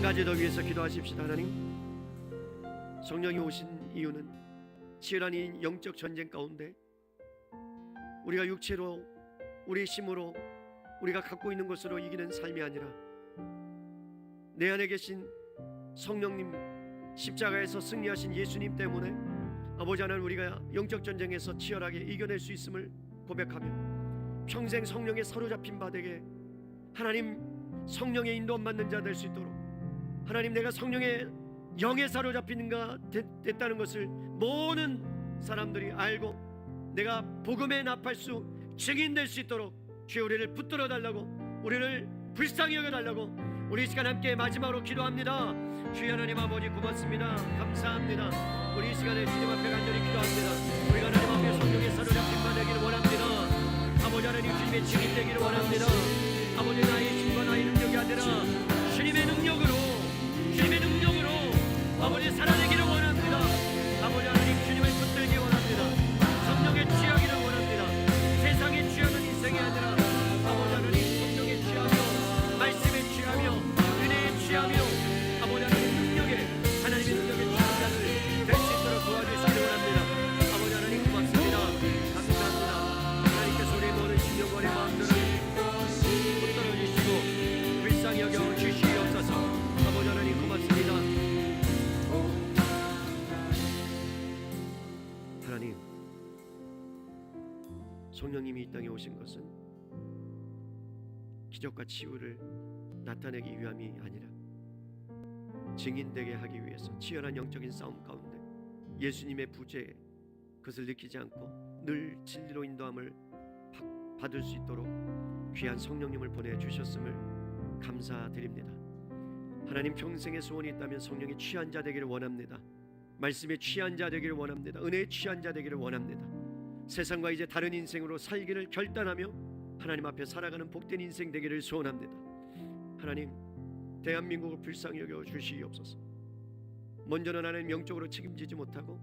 가지 더 위해서 기도하십시다. 하나님 성령이 오신 이유는 치열한 이 영적 전쟁 가운데 우리가 육체로 우리의 힘으로 우리가 갖고 있는 것으로 이기는 삶이 아니라 내 안에 계신 성령님 십자가에서 승리하신 예수님 때문에 아버지 하나님 우리가 영적 전쟁에서 치열하게 이겨낼 수 있음을 고백하며 평생 성령에 사로잡힌 바 되게 하나님 성령의 인도함 받는 자 될 수 있도록 하나님 내가 성령의 영에 사로잡히는가 됐다는 것을 모든 사람들이 알고 내가 복음의 나팔수 증인될 수 있도록 주여 우리를 붙들어 달라고 우리를 불쌍히 여겨 달라고 우리 이 시간 함께 마지막으로 기도합니다. 주여 하나님 아버지 고맙습니다. 감사합니다. 우리 이 시간에 주님 앞에 간절히 기도합니다. 우리가 하나님 앞에 성령의 사로잡힌 바 되기를 원합니다. 아버지 하나님 주님의 증인 되기를 원합니다. 아버지 나의 힘과 나의 능력이 아니라 주님의 능력으로 아버지 살아내기를 원합니다. 아버지 하나님 주님을 붙들기 원합니다. 성령에 취하기를 원합니다. 세상에 취하는 인생이 아니라 아버지 하나님 성령에 취하며 말씀에 취하며 은혜에 취하며 아버지 하나님 능력에 하나님의 능력에 취한 자들 될 수 있도록 도와주시기를 원합니다. 아버지 하나님 고맙습니다. 감사합니다. 하나님께서 우리의 모든 심령과 우리의 마음들을 붙들어 주시고 불쌍히 여겨 주시옵소서. 아버지 하나님 고맙습니다. 하나님 성령님이 이 땅에 오신 것은 기적과 치유를 나타내기 위함이 아니라 증인되게 하기 위해서 치열한 영적인 싸움 가운데 예수님의 부재 그것을 느끼지 않고 늘 진리로 인도함을 받을 수 있도록 귀한 성령님을 보내주셨음을 감사드립니다. 하나님 평생의 소원이 있다면 성령에 취한 자 되기를 원합니다. 말씀에 취한 자 되기를 원합니다. 은혜에 취한 자 되기를 원합니다. 세상과 이제 다른 인생으로 살기를 결단하며 하나님 앞에 살아가는 복된 인생 되기를 소원합니다. 하나님 대한민국을 불쌍히 여겨 주시옵소서. 먼저는 하나님 영적으로 책임지지 못하고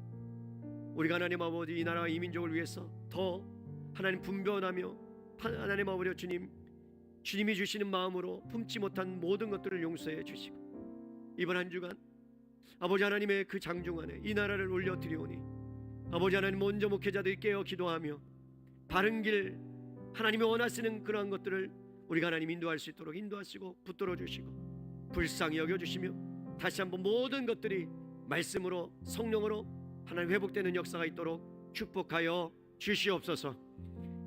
우리가 하나님 아버지 이 나라와 이 민족을 위해서 더 하나님 분별하며 하나님 아버지 주님이 주시는 마음으로 품지 못한 모든 것들을 용서해 주시고 이번 한 주간 아버지 하나님의 그 장중 안에 이 나라를 올려드리오니 아버지 하나님 먼저 목회자들이 깨어 기도하며 바른 길 하나님이 원하시는 그러한 것들을 우리가 하나님 인도할 수 있도록 인도하시고 붙들어 주시고 불쌍히 여겨주시며 다시 한번 모든 것들이 말씀으로 성령으로 하나님 회복되는 역사가 있도록 축복하여 주시옵소서.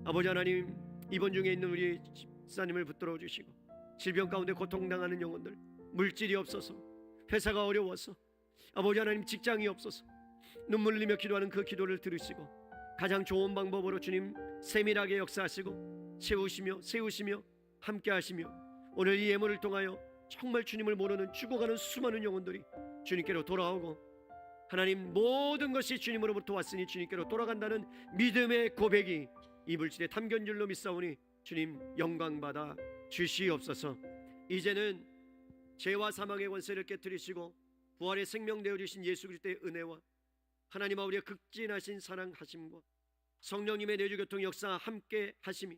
아버지 하나님 이번 중에 있는 우리 집사님을 붙들어 주시고 질병 가운데 고통당하는 영혼들 물질이 없어서 회사가 어려워서 아버지 하나님 직장이 없어서 눈물 흘리며 기도하는 그 기도를 들으시고 가장 좋은 방법으로 주님 세밀하게 역사하시고 세우시며 함께 하시며 오늘 이 예물을 통하여 정말 주님을 모르는 죽어가는 수많은 영혼들이 주님께로 돌아오고 하나님 모든 것이 주님으로부터 왔으니 주님께로 돌아간다는 믿음의 고백이 이 물질에 담긴 줄로 믿사오니 주님 영광받아 주시옵소서. 이제는 죄와 사망의 권세를 깨뜨리시고 부활의 생명 되어 주신 예수 그리스도의 은혜와 하나님 아버지의 극진하신 사랑하심과 성령님의 내주교통 역사 함께 하심이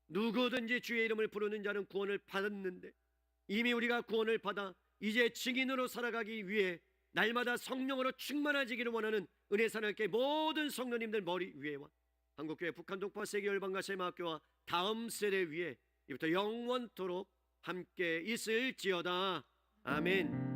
누구든지 주의 이름을 부르는 자는 구원을 받았는데 이미 우리가 구원을 받아 이제 증인으로 살아가기 위해 날마다 성령으로 충만해지기를 원하는 은혜사랑교회 모든 성도님들 머리 위에와 한국교회 북한 동포 세계 열방과 세마학교와 다음 세대 위에 이부터 영원토록 함께 있을지어다. 아멘.